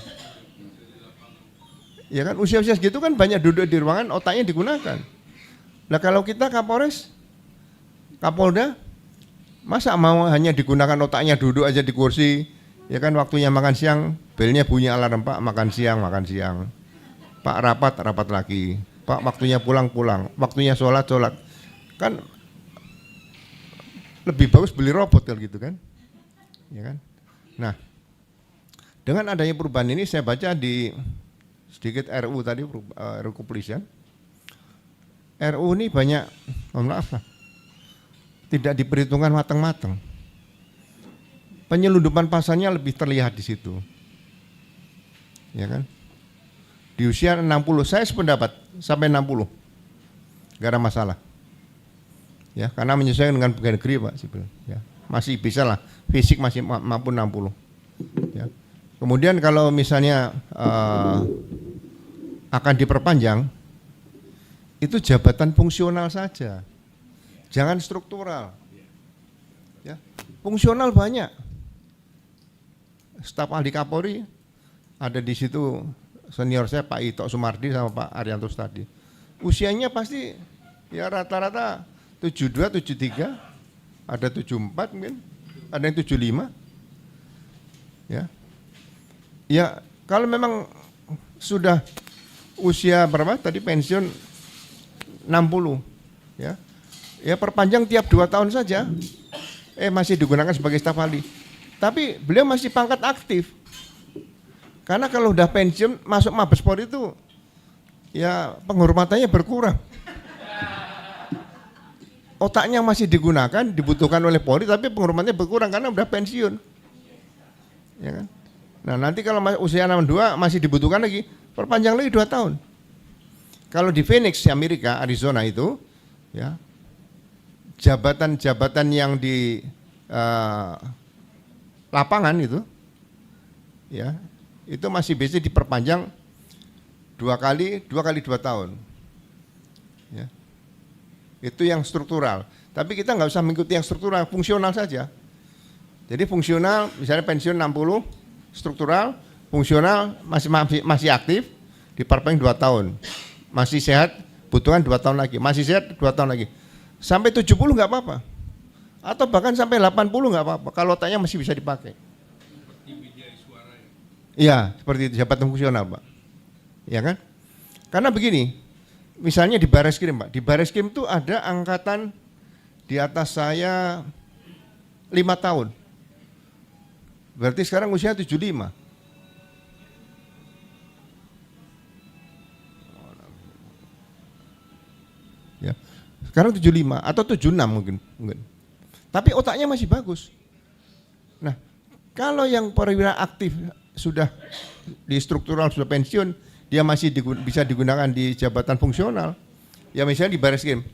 ya kan? Usia-usia segitu kan banyak duduk di ruangan, otaknya digunakan. Nah kalau kita Kapolres, Kapolda, masa mau hanya digunakan otaknya duduk aja di kursi, ya kan waktunya makan siang, belnya bunyi alarm, Pak makan siang, Pak rapat lagi, Pak waktunya pulang, waktunya sholat. Kan lebih bagus beli robot kalau gitu kan, ya kan. Nah dengan adanya perubahan ini saya baca di sedikit RU tadi, RU kepolisian, RU ini banyak, mohon maaf lah, tidak diperhitungkan matang-matang. Penyelundupan pasalnya lebih terlihat di situ. Ya kan? Di usia 60, saya sependapat sampai 60. Enggak ada masalah. Ya, karena menyesuaikan dengan pegawai negeri, Pak Sipil. Ya, masih bisa lah, fisik masih mampu 60. Ya. Kemudian kalau misalnya akan diperpanjang, itu jabatan fungsional saja. Jangan struktural. Ya, fungsional banyak. Staf ahli Kapolri ada di situ, senior saya Pak Ito Sumardi sama Pak Arianto tadi. Usianya pasti ya rata-rata 72, 73, ada 74 mungkin, ada yang 75. Ya. Ya, kalau memang sudah usia berapa tadi pensiun 60, ya. Ya perpanjang tiap 2 tahun saja. Masih digunakan sebagai staf ahli. Tapi beliau masih pangkat aktif. Karena kalau udah pensiun masuk Mabes Polri itu ya penghormatannya berkurang. Otaknya masih digunakan, dibutuhkan oleh Polri, tapi penghormatannya berkurang karena udah pensiun. Ya kan? Nah, nanti kalau usia 62 masih dibutuhkan lagi, perpanjang lagi 2 tahun. Kalau di Phoenix, Amerika, Arizona itu, ya, jabatan-jabatan yang di lapangan itu, ya, itu masih bisa diperpanjang 2 kali 2 tahun. Ya. Itu yang struktural. Tapi kita nggak usah mengikuti yang struktural, fungsional saja. Jadi fungsional, misalnya pensiun 60, struktural, fungsional masih aktif, diperpanjang 2 tahun. Masih sehat, butuhan 2 tahun lagi. Masih sehat 2 tahun lagi. Sampai 70 nggak apa-apa. Atau bahkan sampai 80 nggak apa-apa. Kalau otaknya masih bisa dipakai. Iya, seperti itu, jabatan fungsional, Pak. Ya kan? Karena begini, misalnya di Bareskrim, Pak. Di Bareskrim itu ada angkatan di atas saya 5 tahun. Berarti sekarang usia 75. Ya. Sekarang 75 atau 76 mungkin. Tapi otaknya masih bagus. Nah, kalau yang perwira aktif sudah di struktural, sudah pensiun, dia masih bisa digunakan di jabatan fungsional. Ya misalnya di Bareskrim.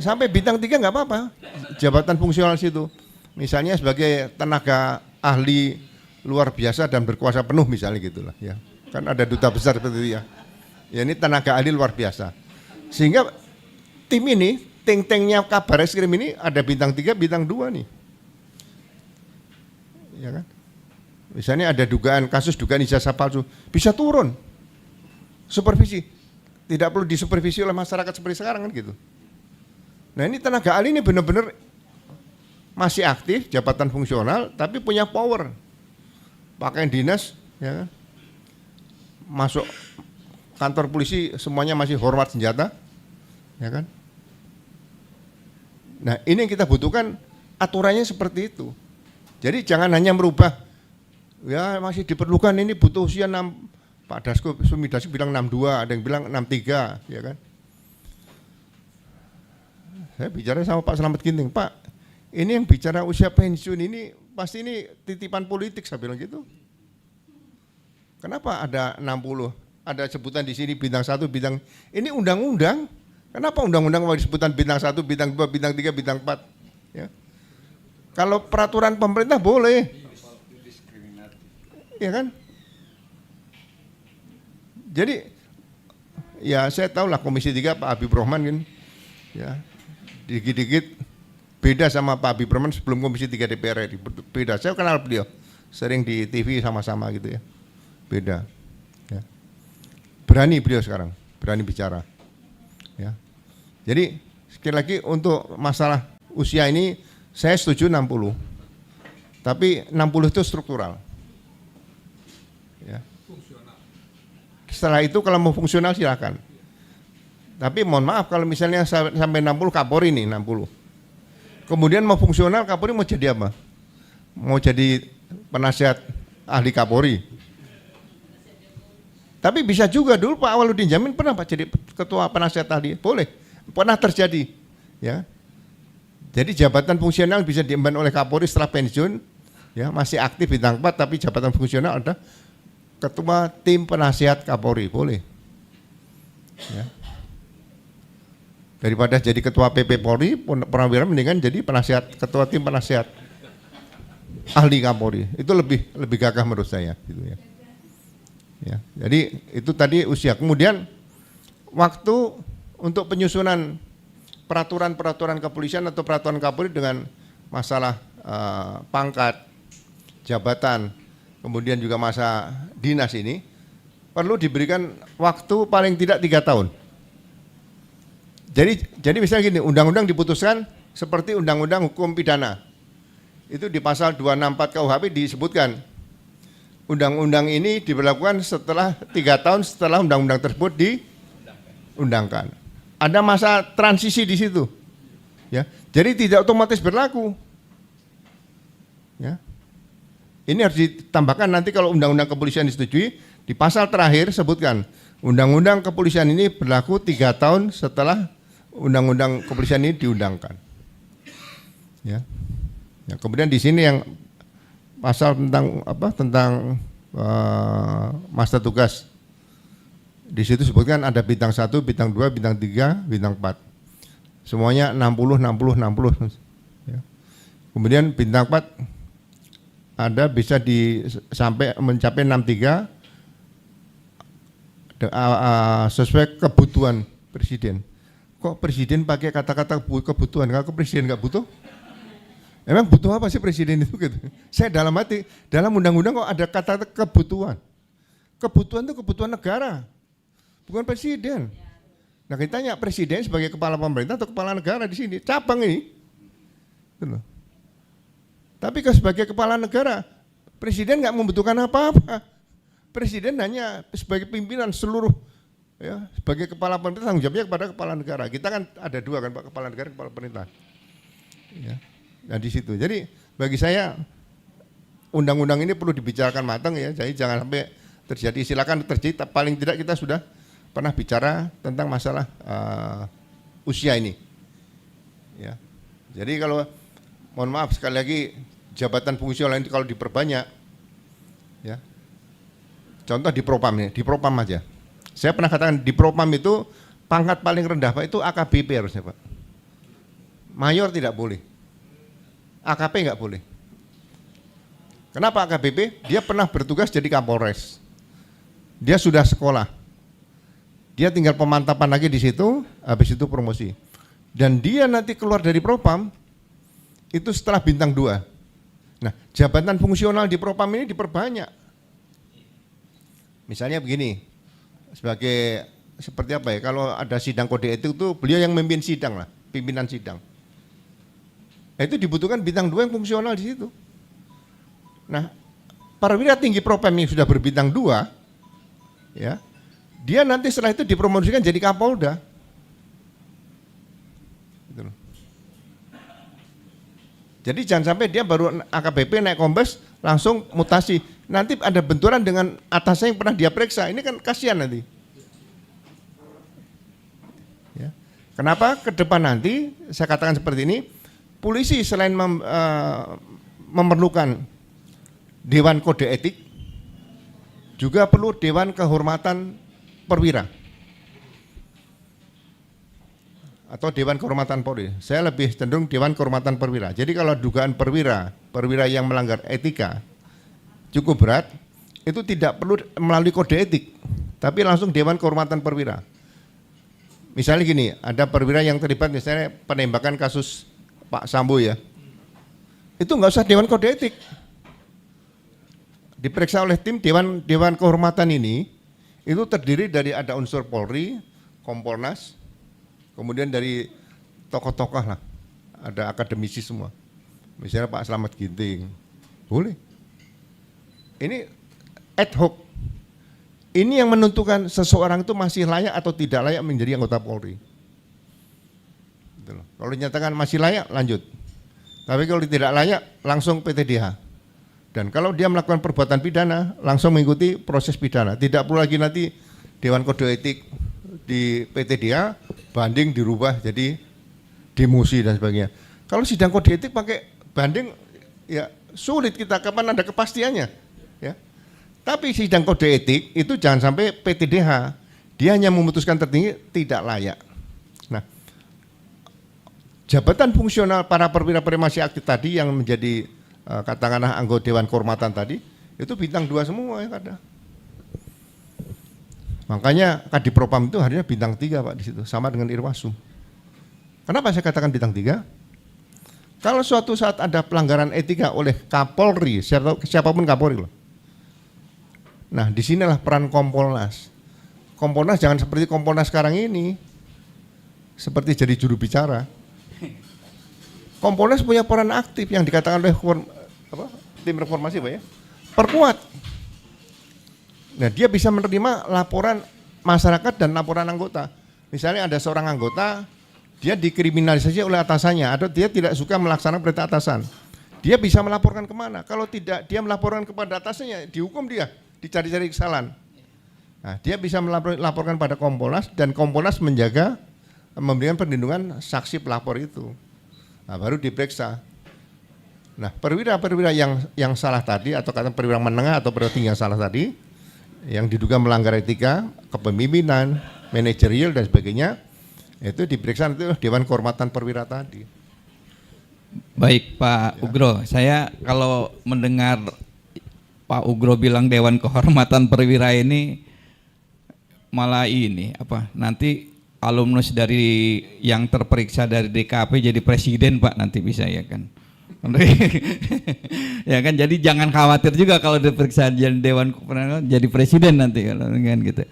Sampai bintang 3 nggak apa-apa. Jabatan fungsional situ. Misalnya sebagai tenaga ahli luar biasa dan berkuasa penuh misalnya gitulah ya. Kan ada duta besar seperti itu ya. Ya ini tenaga ahli luar biasa. Sehingga tim ini, tank-tanknya Kabar Eskrim ini ada bintang 3, bintang 2 nih. Ya kan? Misalnya ada kasus dugaan ijazah palsu, bisa turun. Supervisi. Tidak perlu disupervisi oleh masyarakat seperti sekarang kan gitu. Nah ini tenaga ahli ini benar-benar masih aktif, jabatan fungsional, tapi punya power. Pakaian dinas, ya kan? Masuk kantor polisi semuanya masih hormat senjata, ya kan? Nah ini yang kita butuhkan aturannya seperti itu. Jadi jangan hanya merubah, ya masih diperlukan ini butuh usia 6, Pak Dasko Sumidasi bilang 62, ada yang bilang 63, ya kan? Saya bicara sama Pak Slamet Ginting, Pak, ini yang bicara usia pensiun ini pasti ini titipan politik, saya bilang gitu. Kenapa ada 60? Ada sebutan di sini bintang 1, bintang, ini undang-undang. Kenapa undang-undang mau disebutan bintang 1, bintang 2, bintang 3, bintang 4? Ya. Kalau peraturan pemerintah boleh. Ya kan? Jadi ya saya tahu lah Komisi 3 Pak Habib Rahman kan. Ya. Dikit-dikit beda sama Pak Habib Rahman sebelum Komisi 3 DPR RI. Beda. Saya kenal beliau. Sering di TV sama-sama gitu ya. Beda. Ya. Berani beliau sekarang, berani bicara. Ya. Jadi sekali lagi untuk masalah usia ini saya setuju 60. Tapi 60 itu struktural. Ya. Setelah itu kalau mau fungsional silakan. Tapi mohon maaf kalau misalnya sampai 60 Kapolri nih 60. Kemudian mau fungsional Kapolri mau jadi apa? Mau jadi penasihat ahli Kapolri. Tapi bisa juga dulu Pak Awaludin Jamil pernah Pak jadi ketua penasihat ahli, boleh, pernah terjadi, ya. Jadi jabatan fungsional bisa diemban oleh Kapolri setelah pensiun, ya masih aktif bintang 4 tapi jabatan fungsional ada ketua tim penasihat Kapolri, boleh, ya. Daripada jadi ketua PP Polri, Purnawirawan mendingan jadi penasihat ketua tim penasihat ahli Kapolri, itu lebih gagah menurut saya, gitu ya. Ya, jadi itu tadi usia. Kemudian waktu untuk penyusunan peraturan-peraturan kepolisian atau peraturan Kapolri dengan masalah pangkat, jabatan, kemudian juga masa dinas ini perlu diberikan waktu paling tidak 3 tahun. Jadi misalnya gini, undang-undang diputuskan seperti undang-undang hukum pidana. Itu di pasal 264 KUHP disebutkan undang-undang ini diberlakukan setelah 3 tahun setelah undang-undang tersebut diundangkan. Ada masa transisi di situ, ya. Jadi tidak otomatis berlaku. Ya. Ini harus ditambahkan nanti kalau undang-undang kepolisian disetujui di pasal terakhir sebutkan undang-undang kepolisian ini berlaku 3 tahun setelah undang-undang kepolisian ini diundangkan. Ya. Ya, kemudian di sini yang pasal tentang apa? Tentang masa tugas. Di situ sebutkan ada bintang 1, bintang 2, bintang 3, bintang 4. Semuanya 60, 60, 60. Ya. Kemudian bintang 4 ada bisa sampai mencapai 63 sesuai kebutuhan presiden. kok presiden pakai kata-kata kebutuhan, kalau presiden nggak butuh? Emang butuh apa sih presiden itu gitu? Saya dalam hati, dalam undang-undang kok ada kata kebutuhan. Kebutuhan itu kebutuhan negara, bukan presiden. Nah kita tanya presiden sebagai kepala pemerintah atau kepala negara di sini, cabang ini. Gitu loh. Tapi sebagai kepala negara, presiden nggak membutuhkan apa-apa. Presiden hanya sebagai pimpinan seluruh, ya, sebagai kepala pemerintah tanggung jawabnya kepada kepala negara. Kita kan ada dua kan Pak, kepala negara, kepala pemerintah. Ya. Nah di situ. Jadi bagi saya undang-undang ini perlu dibicarakan matang ya. Jadi jangan sampai terjadi. Silakan terjadi. Paling tidak kita sudah pernah bicara tentang masalah usia ini. Ya. Jadi kalau mohon maaf sekali lagi jabatan fungsional ini kalau diperbanyak, ya. Contoh di Propam ini, di Propam aja. Saya pernah katakan di Propam itu pangkat paling rendah Pak itu AKBP harusnya Pak. Mayor tidak boleh. AKP nggak boleh. Kenapa AKBP? Dia pernah bertugas jadi Kapolres. Dia sudah sekolah. Dia tinggal pemantapan lagi di situ, habis itu promosi. Dan dia nanti keluar dari Propam itu setelah bintang 2. Nah, jabatan fungsional di Propam ini diperbanyak. Misalnya begini, sebagai seperti apa ya? Kalau ada sidang kode etik itu beliau yang memimpin sidang lah, pimpinan sidang. Itu dibutuhkan bintang 2 yang fungsional di situ. Nah, perwira tinggi Propam yang sudah berbintang 2, ya, dia nanti setelah itu dipromosikan jadi Kapolda. Gitu loh. Jadi jangan sampai dia baru AKBP naik kombes langsung mutasi. Nanti ada benturan dengan atasnya yang pernah dia periksa. Ini kan kasihan nanti. Ya. Kenapa ke depan nanti saya katakan seperti ini, polisi selain memerlukan Dewan Kode Etik, juga perlu Dewan Kehormatan Perwira atau Dewan Kehormatan Polri. Saya lebih cenderung Dewan Kehormatan Perwira. Jadi kalau dugaan perwira yang melanggar etika cukup berat, itu tidak perlu melalui kode etik, tapi langsung Dewan Kehormatan Perwira. Misalnya gini, ada perwira yang terlibat misalnya penembakan kasus Pak Sambo ya, itu nggak usah Dewan Kode Etik, diperiksa oleh tim Dewan Kehormatan ini, itu terdiri dari ada unsur Polri, Kompolnas, kemudian dari tokoh-tokoh lah, ada akademisi semua, misalnya Pak Slamet Ginting, boleh. Ini ad hoc. Ini yang menentukan seseorang itu masih layak atau tidak layak menjadi anggota Polri. Kalau dinyatakan masih layak, lanjut. Tapi kalau tidak layak, langsung PTDH. Dan kalau dia melakukan perbuatan pidana, langsung mengikuti proses pidana. Tidak perlu lagi nanti Dewan Kode Etik di PTDH, banding dirubah jadi demosi dan sebagainya. Kalau sidang kode etik pakai banding, ya sulit kita, kapan ada kepastiannya. Ya. Tapi sidang kode etik itu jangan sampai PTDH, dia hanya memutuskan tertinggi tidak layak. Nah, jabatan fungsional para perwira-perwira masih aktif tadi yang menjadi katakanlah anggota Dewan Kehormatan tadi, itu bintang 2 semua yang ada. Makanya Kadipropam itu harusnya bintang 3 Pak di situ, sama dengan Irwasum. Kenapa saya katakan bintang 3? Kalau suatu saat ada pelanggaran etika oleh Kapolri, siapapun Kapolri loh. Nah, disinilah peran Kompolnas. Kompolnas jangan seperti Kompolnas sekarang ini, seperti jadi juru bicara. Kompolnas punya peran aktif yang dikatakan oleh tim reformasi Pak ya, perkuat. Nah, dia bisa menerima laporan masyarakat dan laporan anggota. Misalnya ada seorang anggota, dia dikriminalisasi oleh atasannya, atau dia tidak suka melaksanakan perintah atasan. Dia bisa melaporkan kemana? Kalau tidak dia melaporkan kepada atasannya, dihukum dia, dicari-cari kesalahan. Nah, dia bisa melaporkan pada Kompolnas, dan Kompolnas menjaga, memberikan perlindungan saksi pelapor itu. Nah, baru diperiksa. Nah, perwira-perwira yang salah tadi, atau kata perwira menengah atau perwira tinggi yang salah tadi, yang diduga melanggar etika, kepemimpinan, manajerial dan sebagainya, itu diperiksa itu Dewan Kehormatan Perwira tadi. Baik Pak Ugro, saya kalau mendengar Pak Ugro bilang Dewan Kehormatan Perwira ini malah ini apa? Nanti alumnus dari yang terperiksa dari DKP jadi presiden Pak nanti bisa ya kan. Ya kan, jadi jangan khawatir juga kalau diperiksa jadi Dewan Kepentingan jadi presiden nanti kalau kan gitu.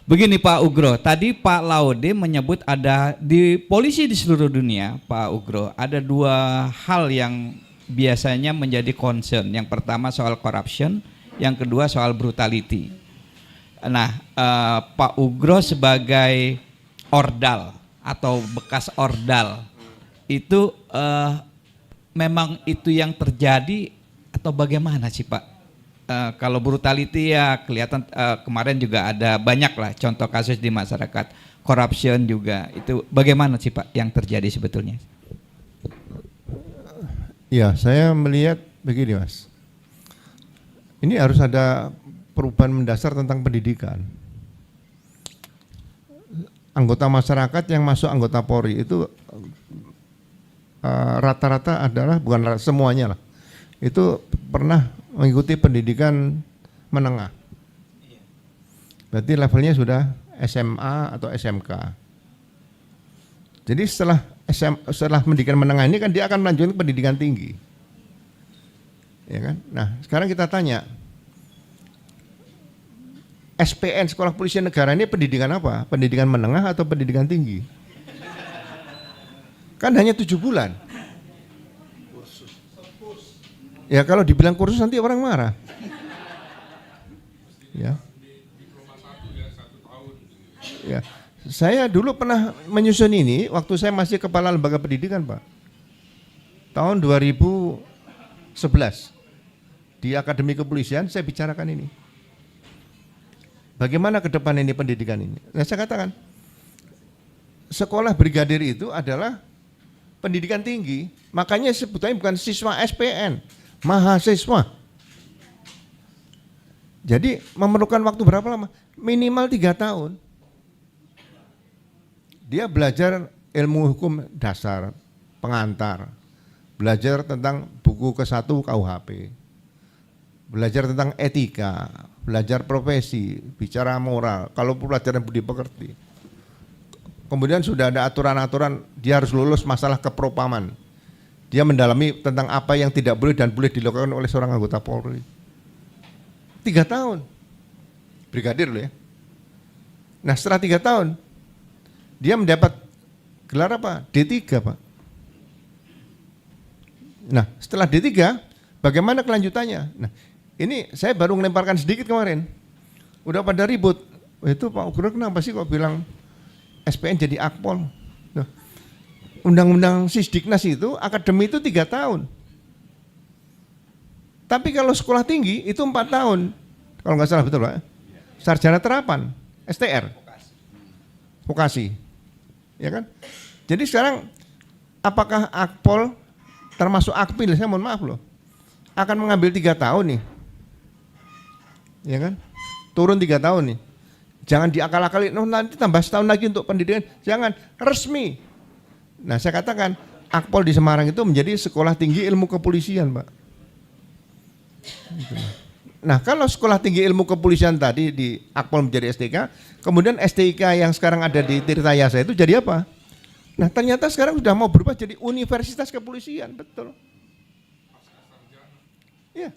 Begini Pak Ugro, tadi Pak Laude menyebut ada di polisi di seluruh dunia, Pak Ugro, ada dua hal yang biasanya menjadi concern. Yang pertama soal corruption, yang kedua soal brutality. Nah, Pak Ugro sebagai ordal atau bekas ordal itu memang itu yang terjadi atau bagaimana sih Pak? Kalau brutality ya kelihatan kemarin juga ada banyak lah contoh kasus di masyarakat, corruption juga, itu bagaimana sih Pak yang terjadi sebetulnya? Ya, saya melihat begini Mas, ini harus ada perubahan mendasar tentang pendidikan. Anggota masyarakat yang masuk anggota Polri itu rata-rata adalah, bukan semuanya lah, itu pernah mengikuti pendidikan menengah. Berarti levelnya sudah SMA atau SMK. Jadi setelah pendidikan menengah ini kan dia akan melanjutkan pendidikan tinggi. Ya kan? Nah, sekarang kita tanya, SPN Sekolah Polisi Negara ini pendidikan apa? Pendidikan menengah atau pendidikan tinggi? Kan hanya 7 bulan. Ya kalau dibilang kursus nanti orang marah. Ya. Ya. Saya dulu pernah menyusun ini waktu saya masih kepala lembaga pendidikan Pak. Tahun 2011 di Akademi Kepolisian saya bicarakan ini. Bagaimana ke depan ini pendidikan ini? Nah, saya katakan sekolah brigadir itu adalah pendidikan tinggi, makanya sebutannya bukan siswa SPN, mahasiswa. Jadi memerlukan waktu berapa lama? Minimal 3 tahun. Dia belajar ilmu hukum dasar, pengantar, belajar tentang buku ke-1 KUHP, belajar tentang etika, belajar profesi, bicara moral, kalau pelajaran budi pekerti. Kemudian sudah ada aturan-aturan, dia harus lulus masalah kepropaman. Dia mendalami tentang apa yang tidak boleh dan boleh dilakukan oleh seorang anggota Polri. 3 tahun, brigadir loh ya. Nah setelah 3 tahun, dia mendapat gelar apa? D3 Pak. Nah setelah D3, bagaimana kelanjutannya? Nah ini saya baru melemparkan sedikit kemarin. Udah pada ribut, itu Pak Ugro kenapa sih kok bilang SPN jadi akpol? Nah, Undang-undang Sisdiknas itu akademi itu 3 tahun. Tapi kalau sekolah tinggi itu 4 tahun. Kalau nggak salah betul Pak. Sarjana terapan, STR. Vokasi. Ya kan? Jadi sekarang apakah akpol termasuk akpil, saya mohon maaf loh, akan mengambil 3 tahun nih. Ya kan? Turun 3 tahun nih. Jangan diakal-akali, nanti tambah setahun lagi untuk pendidikan. Jangan, resmi. Nah saya katakan, Akpol di Semarang itu menjadi sekolah tinggi ilmu kepolisian Pak. Nah kalau sekolah tinggi ilmu kepolisian tadi di Akpol menjadi STK, kemudian STK yang sekarang ada di Tirtayasa itu jadi apa? Nah ternyata sekarang sudah mau berubah jadi Universitas Kepolisian, betul. Iya.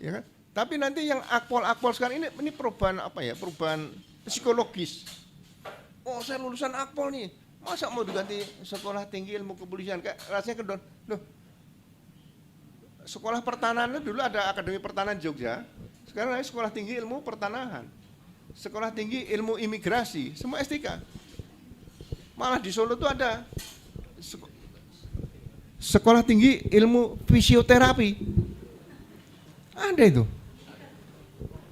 Ya kan? Tapi nanti yang akpol sekarang ini perubahan apa ya? Perubahan psikologis. Oh, saya lulusan akpol nih. Masa mau diganti sekolah tinggi ilmu kepolisian? Kayak rasanya kedon. Loh. Sekolah pertanahan dulu ada Akademi Pertanahan Jogja. Sekarang ada sekolah tinggi ilmu pertanahan. Sekolah tinggi ilmu imigrasi, semua STK. Malah di Solo tuh ada sekolah tinggi ilmu fisioterapi. Ada itu.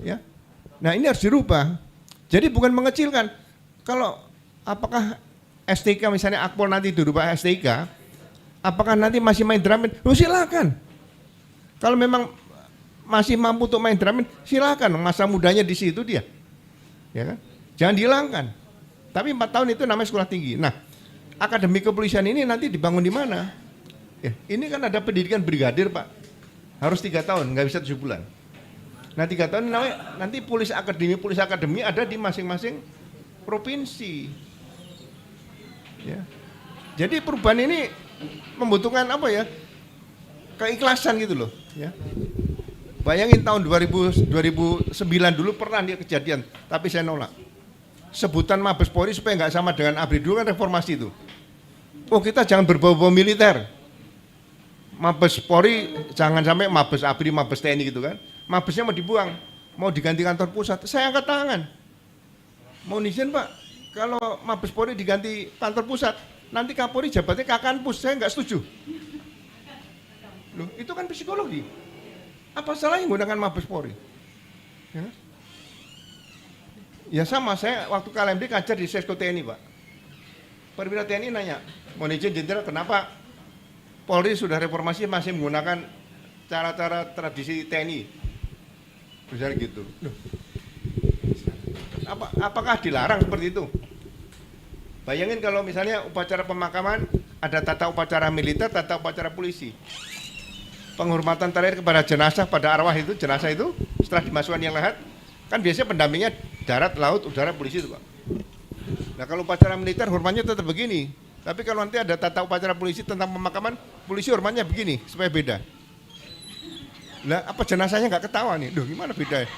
Ya. Nah, ini harus dirubah. Jadi bukan mengecilkan. Kalau apakah STK misalnya Akpol nanti dirubah STK, apakah nanti masih main dramin? Oh, silakan. Kalau memang masih mampu untuk main dramin, silakan. Masa mudanya di situ dia. Ya kan? Jangan dihilangkan. Tapi 4 tahun itu namanya sekolah tinggi. Nah, Akademi Kepolisian ini nanti dibangun di mana? Ya, ini kan ada pendidikan brigadir, Pak. Harus 3 tahun, nggak bisa 7 bulan. Nah 3 tahun namanya, nanti polisi akademi ada di masing-masing provinsi. Ya. Jadi perubahan ini membutuhkan apa ya? Keikhlasan gitu loh, ya. Bayangin tahun 2009 dulu pernah dia kejadian, tapi saya nolak. Sebutan Mabes Polri supaya nggak sama dengan ABRI dulu kan reformasi itu. Oh kita jangan berbau-bau militer. Mabes Polri jangan sampai Mabes ABRI, Mabes TNI gitu kan. Mabesnya mau dibuang, mau diganti kantor pusat. Saya angkat tangan. Mohon izin Pak, kalau Mabes Polri diganti kantor pusat, nanti Kapolri jabatnya Kakanpus, saya nggak setuju. Loh, itu kan psikologi. Apa salahnya menggunakan Mabes Polri? Ya, ya sama, saya waktu KLMD ngajar di Sesko TNI Pak. Perwira TNI nanya, mohon izin Jenderal, kenapa Polri sudah reformasi masih menggunakan cara-cara tradisi TNI? Misalnya gitu. Loh, apakah dilarang seperti itu? Bayangin kalau misalnya upacara pemakaman ada tata upacara militer, tata upacara polisi. Penghormatan terakhir kepada jenazah pada arwah itu, jenazah itu setelah dimasukkan yang lahat, kan biasanya pendampingnya darat, laut, udara, polisi itu Pak. Nah kalau upacara militer hormatnya tetap begini, tapi kalau nanti ada tata upacara polisi tentang pemakaman, polisi hormatnya begini, supaya beda. Nah apa jenazahnya nggak ketawa nih? Duh gimana beda ya?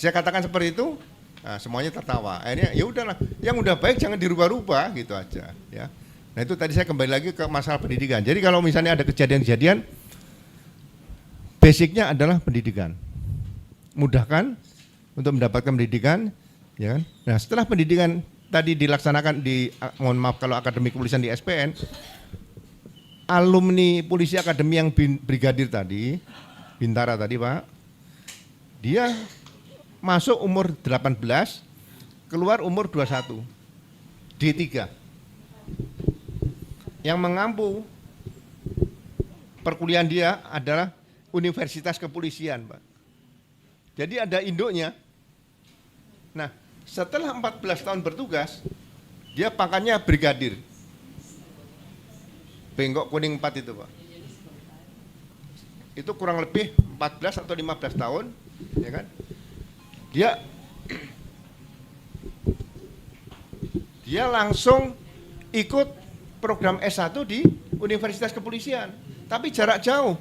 Saya katakan seperti itu, nah, semuanya tertawa. Akhirnya ya udahlah, yang udah baik jangan dirubah-rubah gitu aja. Ya. Nah itu tadi saya kembali lagi ke masalah pendidikan. Jadi kalau misalnya ada kejadian-kejadian, basicnya adalah pendidikan. Mudahkan untuk mendapatkan pendidikan, ya kan? Nah, setelah pendidikan tadi dilaksanakan di, mohon maaf kalau akademi kepolisian di SPN, alumni polisi akademi yang brigadir tadi, Bintara tadi Pak, dia masuk umur 18, keluar umur 21, D3. Yang mengampu perkuliahan dia adalah Universitas Kepolisian, Pak. Jadi ada induknya. Nah, setelah 14 tahun bertugas, dia pangkatnya brigadir. Bengkok kuning 4 itu, Pak. Itu kurang lebih 14 atau 15 tahun, ya kan? Dia langsung ikut program S1 di Universitas Kepolisian, tapi jarak jauh.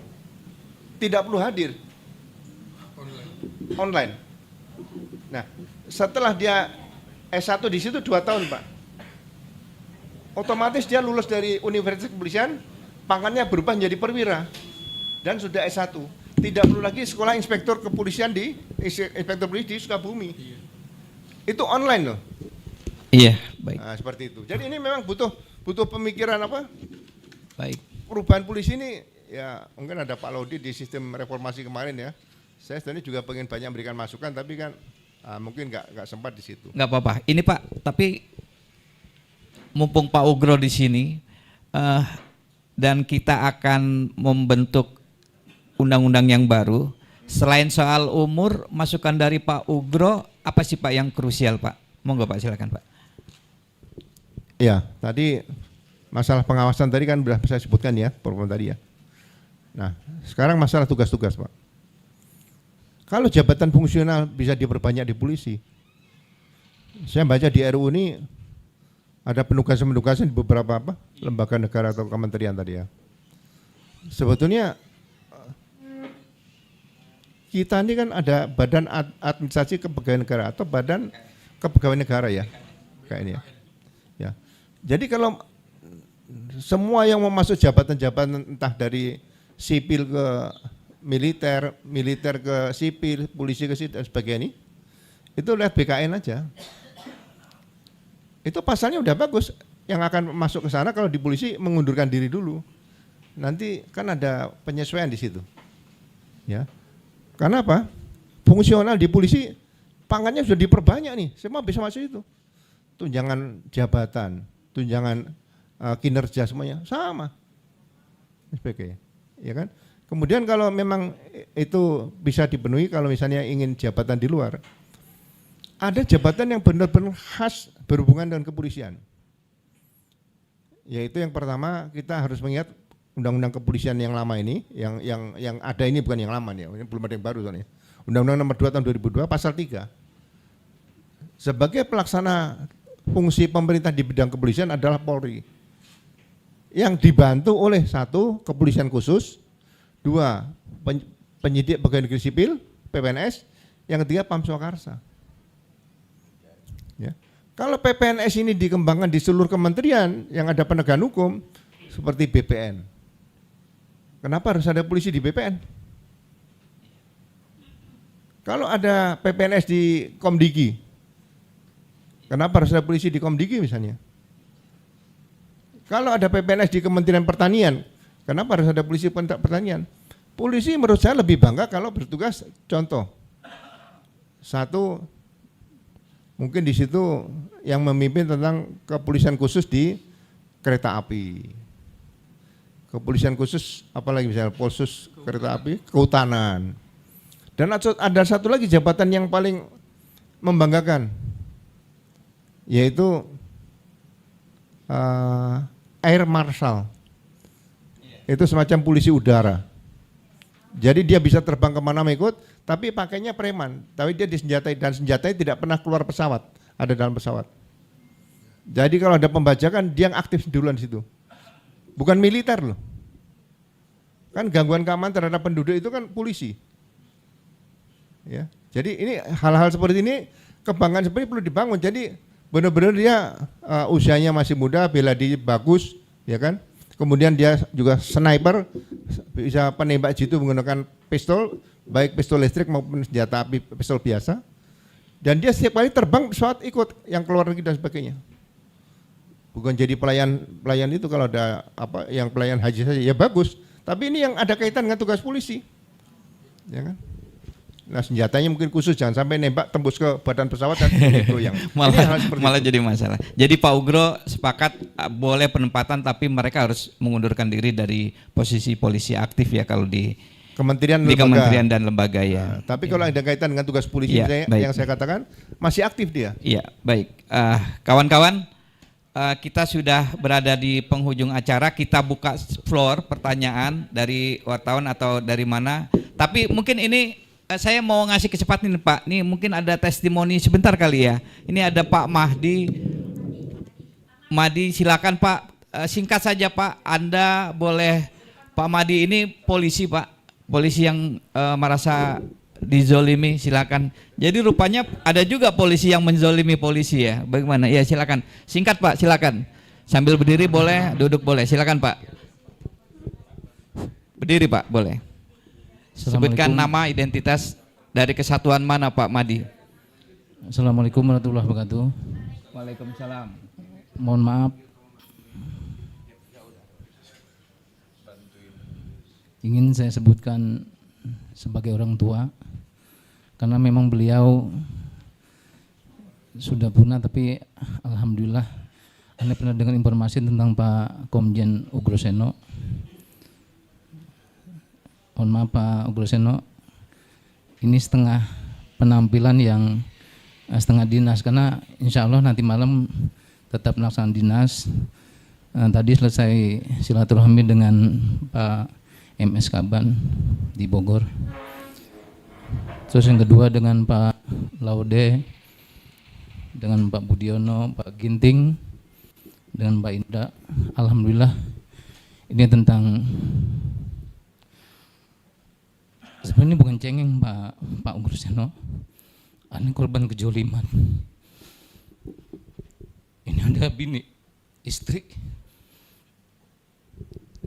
Tidak perlu hadir, online. Nah, setelah dia S1 di situ 2 tahun, Pak. Otomatis dia lulus dari Universitas Kepolisian, pangkatnya berubah menjadi perwira dan sudah S1. Tidak perlu lagi sekolah inspektur kepolisian di inspektur polisi di Sukabumi. Itu online loh. Iya, baik. Nah, seperti itu. Jadi ini memang butuh pemikiran apa? Baik. Perubahan polisi ini ya mungkin ada Pak Laudi di sistem reformasi kemarin ya. Saya sebenarnya juga pengen banyak memberikan masukan, tapi kan mungkin nggak sempat di situ. Nggak apa-apa. Ini Pak, tapi mumpung Pak Ugro di sini dan kita akan membentuk undang-undang yang baru. Selain soal umur, masukan dari Pak Ugro apa sih Pak yang krusial Pak? Monggo Pak, silakan Pak. Ya, tadi masalah pengawasan tadi kan sudah saya sebutkan ya, program tadi ya. Nah, sekarang masalah tugas-tugas Pak. Kalau jabatan fungsional bisa diperbanyak di polisi, saya baca di RUU ini ada penugasan-penugasan di beberapa apa, lembaga negara atau kementerian tadi ya. Sebetulnya kita ini kan ada badan administrasi kepegawaian negara atau badan kepegawaian negara ya, kayak ini ya. Ya. Jadi kalau semua yang mau masuk jabatan-jabatan entah dari sipil ke militer, militer ke sipil, polisi ke sipil dan sebagainya itu lihat BKN aja. Itu pasalnya udah bagus. Yang akan masuk ke sana kalau di polisi mengundurkan diri dulu. Nanti kan ada penyesuaian di situ. Ya. Karena apa? Fungsional di polisi pangkatnya sudah diperbanyak nih. Semua bisa masuk itu. Tunjangan jabatan, tunjangan kinerja semuanya sama. SPK. Ya kan? Kemudian kalau memang itu bisa dipenuhi kalau misalnya ingin jabatan di luar, ada jabatan yang benar-benar khas berhubungan dengan kepolisian. Yaitu yang pertama kita harus mengingat undang-undang kepolisian yang lama ini, yang ada ini bukan yang lama nih, ini belum ada yang baru soalnya. Undang-undang nomor 2 tahun 2002 pasal 3. sebagai pelaksana fungsi pemerintah di bidang kepolisian adalah Polri. Yang dibantu oleh satu, kepolisian khusus, dua, penyidik pegawai negeri sipil, PPNS, yang ketiga Pam Swakarsa. Ya. Kalau PPNS ini dikembangkan di seluruh kementerian yang ada penegakan hukum, seperti BPN. Kenapa harus ada polisi di BPN? Kalau ada PPNS di Komdigi, kenapa harus ada polisi di Komdigi misalnya? Kalau ada PPNS di Kementerian Pertanian, kenapa harus ada polisi pertanian? Polisi menurut saya lebih bangga kalau bertugas, contoh, satu, mungkin di situ yang memimpin tentang kepolisian khusus di kereta api. Kepolisian khusus, apalagi misalnya Polsus kereta api, kehutanan. Dan ada satu lagi jabatan yang paling membanggakan, yaitu Air Marshal. Itu semacam polisi udara. Jadi dia bisa terbang kemana ikut, tapi pakainya preman. Tapi dia disenjatai, dan senjatanya tidak pernah keluar pesawat, ada dalam pesawat. Jadi kalau ada pembajakan, dia yang aktif duluan di situ. Bukan militer loh. Kan gangguan keamanan terhadap penduduk itu kan polisi. Ya. Jadi ini hal-hal seperti ini, kebanggaan seperti ini perlu dibangun. Jadi benar-benar dia usianya masih muda, bela diri bagus, ya kan? Kemudian dia juga sniper, bisa penembak jitu menggunakan pistol, baik pistol listrik maupun senjata api pistol biasa. Dan dia setiap kali terbang pesawat ikut yang keluar negeri dan sebagainya. Bukan jadi pelayan itu, kalau ada apa yang pelayan haji saja ya bagus. Tapi ini yang ada kaitan dengan tugas polisi, ya kan? Nah senjatanya mungkin khusus, jangan sampai nembak tembus ke badan pesawat dan itu yang malah jadi masalah. Jadi Pak Ugro sepakat boleh penempatan, tapi mereka harus mengundurkan diri dari posisi polisi aktif ya kalau di kementerian dan lembaga ya. Nah, tapi kalau ada kaitan dengan tugas polisi ya, yang saya katakan masih aktif dia. Iya baik. Kawan-kawan, kita sudah berada di penghujung acara. Kita buka floor pertanyaan dari wartawan atau dari mana. Tapi mungkin ini saya mau ngasih kecepatan nih Pak. Nih mungkin ada testimoni sebentar kali ya. Ini ada Pak Mahdi. Mahdi silakan Pak. Singkat saja Pak. Anda boleh, Pak Mahdi ini polisi Pak. Polisi yang merasa dizolimi, silakan. Jadi rupanya ada juga polisi yang menzolimi polisi ya. Bagaimana? Ya silakan. Singkat Pak, silakan. Sambil berdiri boleh, duduk boleh. Silakan Pak. Berdiri Pak, boleh. Sebutkan nama, identitas, dari kesatuan mana Pak Mahdi. Assalamualaikum warahmatullahi wabarakatuh. Waalaikumsalam. Mohon maaf, ingin saya sebutkan sebagai orang tua, karena memang beliau sudah punah, tapi alhamdulillah Anda pernah dengar informasi tentang Pak Komjen Ugroseno. Mohon maaf Pak Ugroseno, ini setengah penampilan yang setengah dinas, karena insya Allah nanti malam tetap melaksanakan dinas. Tadi selesai silaturahmi dengan Pak MS Kaban di Bogor. Terus yang kedua dengan Pak Laude, dengan Pak Budiono, Pak Ginting, dengan Pak Indra. Alhamdulillah ini tentang, sebenarnya bukan cengeng Pak Ugroseno, ini korban kejoliman. Ini ada bini, istri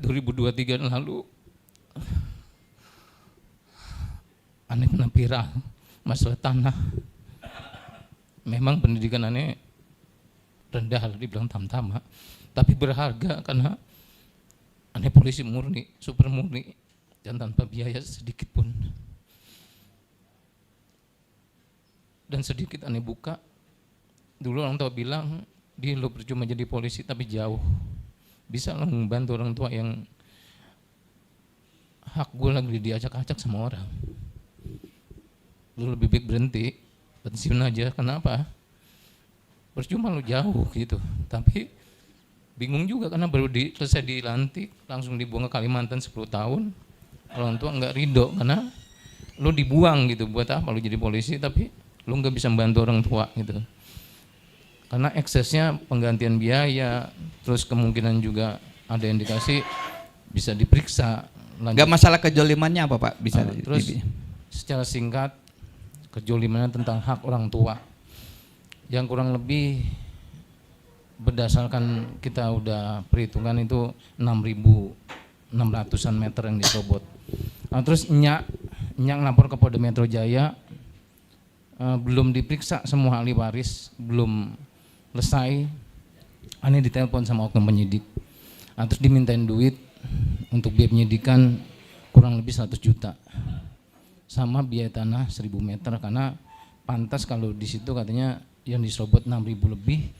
2023 lalu aneh kena viral masalah tanah. Memang pendidikan aneh rendah, dibilang tamtama, tapi berharga karena aneh polisi murni, super murni, dan tanpa biaya sedikit pun. Dan sedikit aneh buka, dulu orang tua bilang dia lo percuma jadi polisi tapi jauh, bisa lo membantu orang tua yang hak gue lagi diacak-acak sama orang. Lu lebih baik berhenti, pensiun aja. Kenapa? Percuma lu jauh gitu. Tapi bingung juga karena baru selesai dilantik langsung dibuang ke Kalimantan 10 tahun. Orang tua nggak ridho karena lu dibuang gitu. Buat apa lu jadi polisi tapi lu nggak bisa membantu orang tua gitu. karena eksesnya penggantian biaya, terus kemungkinan juga ada indikasi bisa diperiksa. Nggak masalah kejolimannya apa Pak? Bisa Terus secara singkat kejolimannya tentang hak orang tua yang kurang lebih berdasarkan kita udah perhitungan itu 6.600-an meter yang diserobot. Terus Nyak lapor ke Polda Metro Jaya, belum diperiksa semua ahli waris, belum selesai. Aneh ditelepon sama oknum penyidik. Terus dimintain duit untuk biaya penyidikan kurang lebih 100 juta. Sama biaya tanah 1.000 meter, karena pantas kalau di situ katanya yang diserobot 6.000 lebih,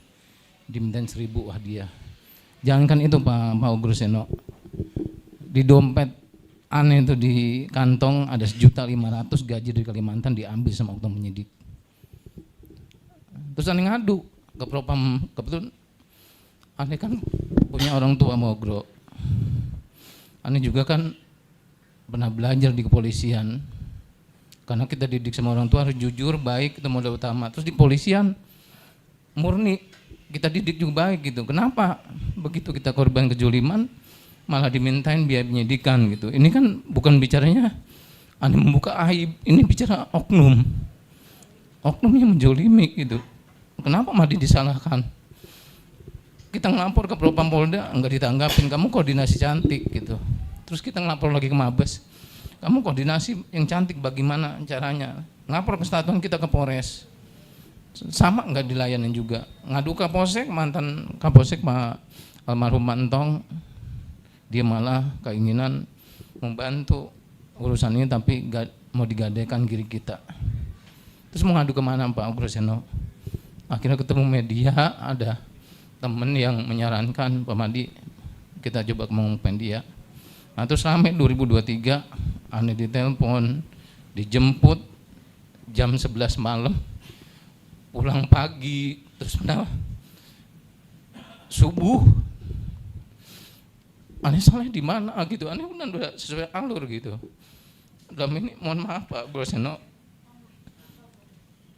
dimintain 1.000 hadiah. Jangankan itu Pak Ugroseno, di dompet Aneh itu di kantong ada 1.500.000 gaji dari Kalimantan diambil sama oknum penyidik. Terus Aneh ngadu ke Propam, kebetulan Aneh kan punya orang tua Mogro. Aneh juga kan pernah belajar di kepolisian, karena kita didik sama orang tua harus jujur, baik, itu modal utama. Terus di kepolisian murni kita didik juga baik gitu. Kenapa begitu kita korban kejoliman malah dimintain biaya penyidikan gitu? Ini kan bukan bicaranya Aneh membuka aib, ini bicara oknum yang menjolimi gitu. Kenapa malah disalahkan? Kita ngelapor ke Propam Polda enggak ditanggapin, kamu koordinasi cantik gitu. Terus kita ngelapor lagi ke Mabes, kamu koordinasi yang cantik, bagaimana caranya? Ngelapor ke Satuan kita ke Polres, sama enggak dilayanin juga. Ngadu Kapolsek, mantan Kapolsek Pak almarhum Mantong, dia malah keinginan membantu urusan ini tapi mau digadaikan kiri kita. Terus mau ngadu kemana Pak Ugroseno? Akhirnya ketemu media, ada temen yang menyarankan Pak Madi kita coba ngomongin dia. Terus sampai 2023 Aneh ditelepon, dijemput jam 11 malam, pulang pagi, terus subuh. Aneh salah di mana gitu? Aneh udah sesuai alur gitu. Dalam ini mohon maaf Pak Ugroseno,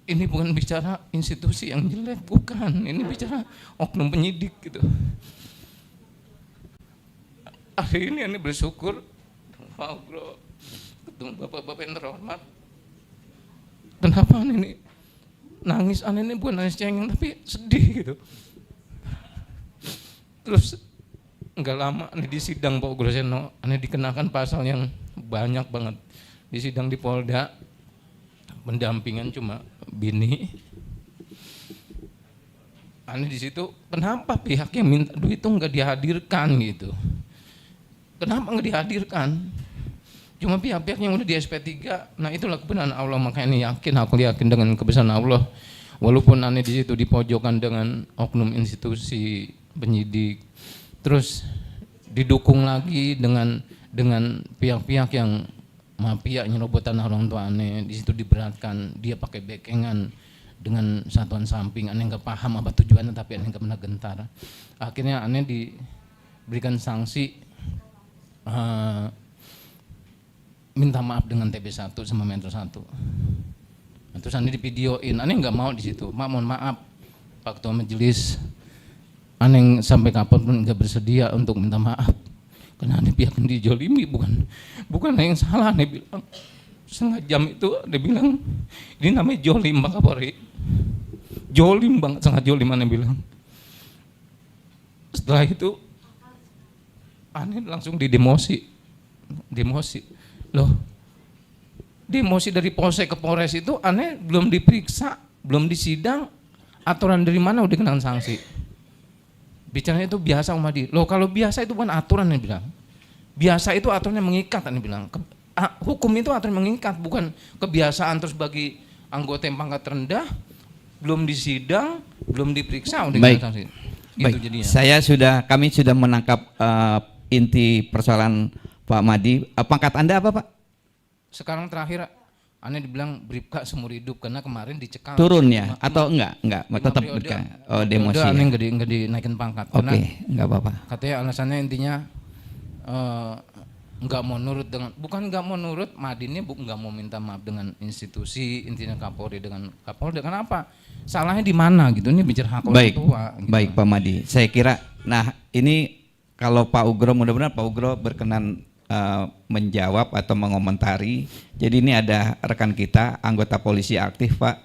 ini bukan bicara institusi yang jelek, bukan. Ini bicara oknum penyidik gitu. Hari ini Aneh bersyukur, Pak Ugro, ketemu bapak-bapak yang terhormat. Kenapa Aneh ini nangis? Aneh ini bukan nangis cengeng tapi sedih gitu. Terus enggak lama Aneh di sidang Pak Ugroseno, Aneh dikenakan pasal yang banyak banget. Di sidang di Polda, pendampingan cuma bini. Aneh di situ, kenapa pihak yang minta duit itu enggak dihadirkan gitu? Kenapa enggak dihadirkan? Cuma pihak-pihak yang udah di SP3. Nah itulah kebenaran Allah, makanya aku yakin dengan kebesaran Allah. Walaupun Aneh di situ dipojokkan dengan oknum institusi penyidik, terus didukung lagi dengan pihak-pihak yang mafia nyerobot tanah orang tua Aneh. Di situ diberatkan, dia pakai bekengan dengan satuan samping. Aneh nggak paham apa tujuannya, tapi Aneh nggak pernah gentar. Akhirnya Aneh diberikan sanksi minta maaf dengan TB1 sama Metro 1. Terus Aneh divideoin, Aneh nggak mau di situ. Mohon maaf Pak Ketua Majelis, Aneh sampai kapan pun nggak bersedia untuk minta maaf. Karena Aneh pihak yang dijolimi, bukan yang salah. Aneh bilang setengah jam itu, Aneh bilang ini namanya jolim Pak Kapolri, jolim banget, sangat jolim Aneh bilang. Setelah itu Aneh langsung demosi loh. Demosi dari Polsek ke Polres itu Aneh belum diperiksa, belum disidang, aturan dari mana udah kena sanksi? Bicaranya itu biasa Umadi. Loh kalau biasa itu bukan aturan yang bilang. Biasa itu aturannya mengikat yang bilang. Hukum itu aturan mengikat, bukan kebiasaan. Terus bagi anggota yang pangkat rendah belum disidang, belum diperiksa udah kena sanksi. Gitu jadinya. Kami sudah menangkap inti persoalan Pak Madi. Pangkat Anda apa Pak? Sekarang terakhir Aneh dibilang Bribka seumur hidup karena kemarin dicekal. Turun ya atau enggak tetap Bribka. Oh, demosi. Aneh enggak dinaikin pangkat. Oke, enggak apa-apa. Katanya alasannya intinya nggak mau nurut dengan, bukan nggak mau nurut, Madinnya nggak mau minta maaf dengan institusi, intinya Kapolri dengan Kapolda. Kenapa? Salahnya di mana gitu? Ini bicara hak orang Baik, tua. Gitu. baik Pak Madi. Saya kira, nah ini kalau Pak Ugro, mudah-mudahan Pak Ugro berkenan menjawab atau mengomentari. Jadi ini ada rekan kita, anggota polisi aktif Pak,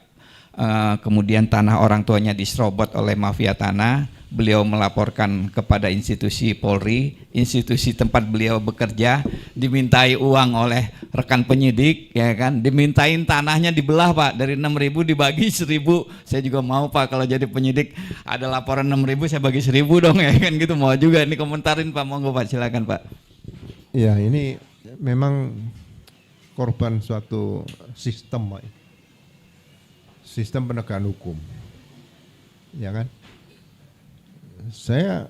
kemudian tanah orang tuanya diserobot oleh mafia tanah. Beliau melaporkan kepada institusi Polri, institusi tempat beliau bekerja, dimintai uang oleh rekan penyidik, ya kan, dimintain tanahnya dibelah Pak, dari 6.000 dibagi 1.000. Saya juga mau Pak, kalau jadi penyidik ada laporan 6.000 saya bagi 1.000 dong, ya kan gitu, mau juga. Ini komentarin Pak, monggo Pak, silakan Pak. Ya, ini memang korban suatu sistem, Pak. Sistem penegakan hukum, ya kan. Saya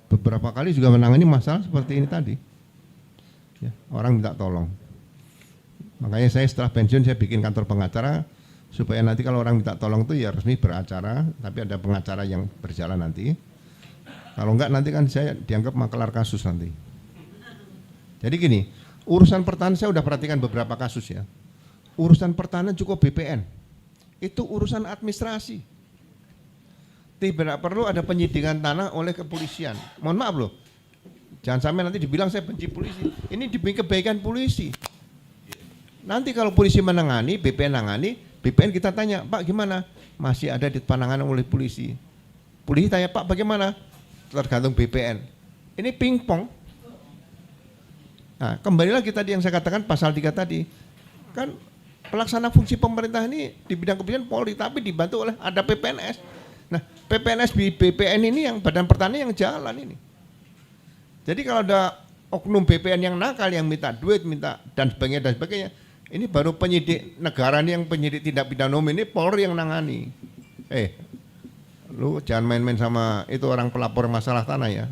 beberapa kali juga menangani masalah seperti ini tadi, ya, orang minta tolong. Makanya saya setelah pensiun saya bikin kantor pengacara supaya nanti kalau orang minta tolong itu ya resmi beracara, tapi ada pengacara yang berjalan nanti. Kalau enggak nanti kan saya dianggap makelar kasus nanti. Jadi gini, urusan pertahanan saya udah perhatikan beberapa kasus ya. Urusan pertahanan cukup BPN, itu urusan administrasi. Tidak perlu ada penyidikan tanah oleh kepolisian. Mohon maaf loh, jangan sampai nanti dibilang saya benci polisi. Ini demi kebaikan polisi. Nanti kalau polisi menangani, BPN nangani, BPN kita tanya, Pak gimana? Masih ada di penanganan oleh polisi. Polisi tanya, Pak bagaimana? Tergantung BPN. Ini pingpong. Nah, kembali lagi tadi yang saya katakan pasal 3 tadi. Kan pelaksana fungsi pemerintah ini di bidang kepolisian Polri, tapi dibantu oleh ada PPNS. Nah, PPNS BPN ini yang Badan Pertanian yang jalan ini. Jadi kalau ada oknum BPN yang nakal, yang minta duit, minta dan sebagainya, ini baru penyidik negara ini, yang penyidik tindak pidana umum ini Polri yang nangani. Lu jangan main-main sama itu orang pelapor masalah tanah ya.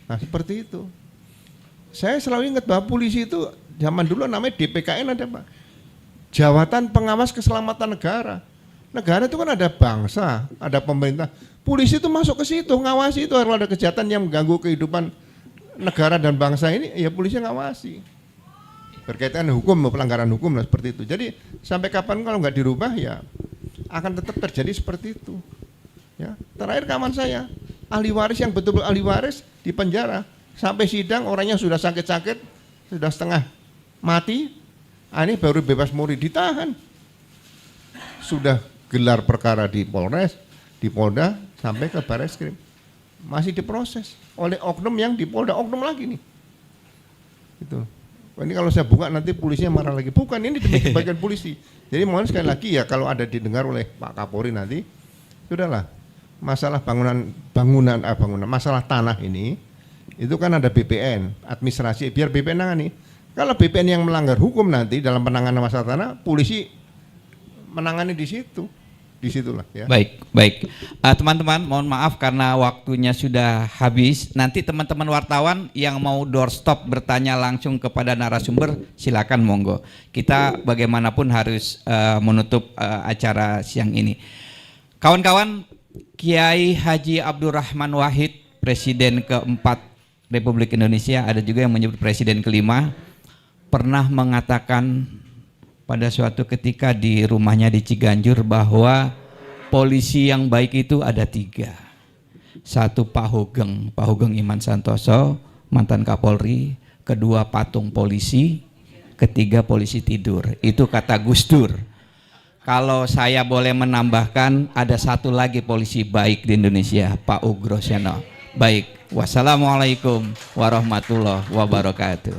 Nah seperti itu. Saya selalu ingat bahwa polisi itu zaman dulu namanya DPKN ada Pak. Jawatan Pengawas Keselamatan Negara. Negara itu kan ada bangsa, ada pemerintah. Polisi itu masuk ke situ, ngawasi itu. Kalau ada kejahatan yang mengganggu kehidupan negara dan bangsa ini, ya polisi ngawasi. Berkaitan hukum, pelanggaran hukum lah seperti itu. Jadi sampai kapan kalau nggak dirubah ya akan tetap terjadi seperti itu. Ya, terakhir kawan saya, ahli waris yang betul-betul ahli waris di penjara. Sampai sidang orangnya sudah sakit-sakit, sudah setengah mati. Ini baru bebas murni, ditahan. Sudah gelar perkara di Polres, di Polda, sampai ke Barreskrim. Masih diproses oleh oknum yang di Polda, oknum lagi nih. Itu. Ini kalau saya buka nanti polisinya marah lagi. Bukan, ini demi kebaikan polisi. Jadi mohon sekali lagi ya, kalau ada didengar oleh Pak Kapolri nanti, sudahlah. Masalah bangunan, masalah tanah ini, itu kan ada BPN, administrasi, biar BPN nangani. Kalau BPN yang melanggar hukum nanti dalam penanganan masalah tanah, polisi menangani di situ. Disitulah ya. Baik. Teman-teman, mohon maaf karena waktunya sudah habis. Nanti teman-teman wartawan yang mau doorstop bertanya langsung kepada narasumber, silakan monggo. Kita bagaimanapun harus menutup acara siang ini. Kawan-kawan, Kiai Haji Abdurrahman Wahid, Presiden keempat Republik Indonesia, ada juga yang menyebut Presiden kelima, pernah mengatakan pada suatu ketika di rumahnya di Ciganjur bahwa polisi yang baik itu ada 3. Satu Pak Hugeng Iman Santoso, mantan Kapolri. Kedua patung polisi. Ketiga polisi tidur. Itu kata Gus Dur. Kalau saya boleh menambahkan, ada satu lagi polisi baik di Indonesia, Pak Ugro Seno. Baik, wassalamualaikum warahmatullahi wabarakatuh.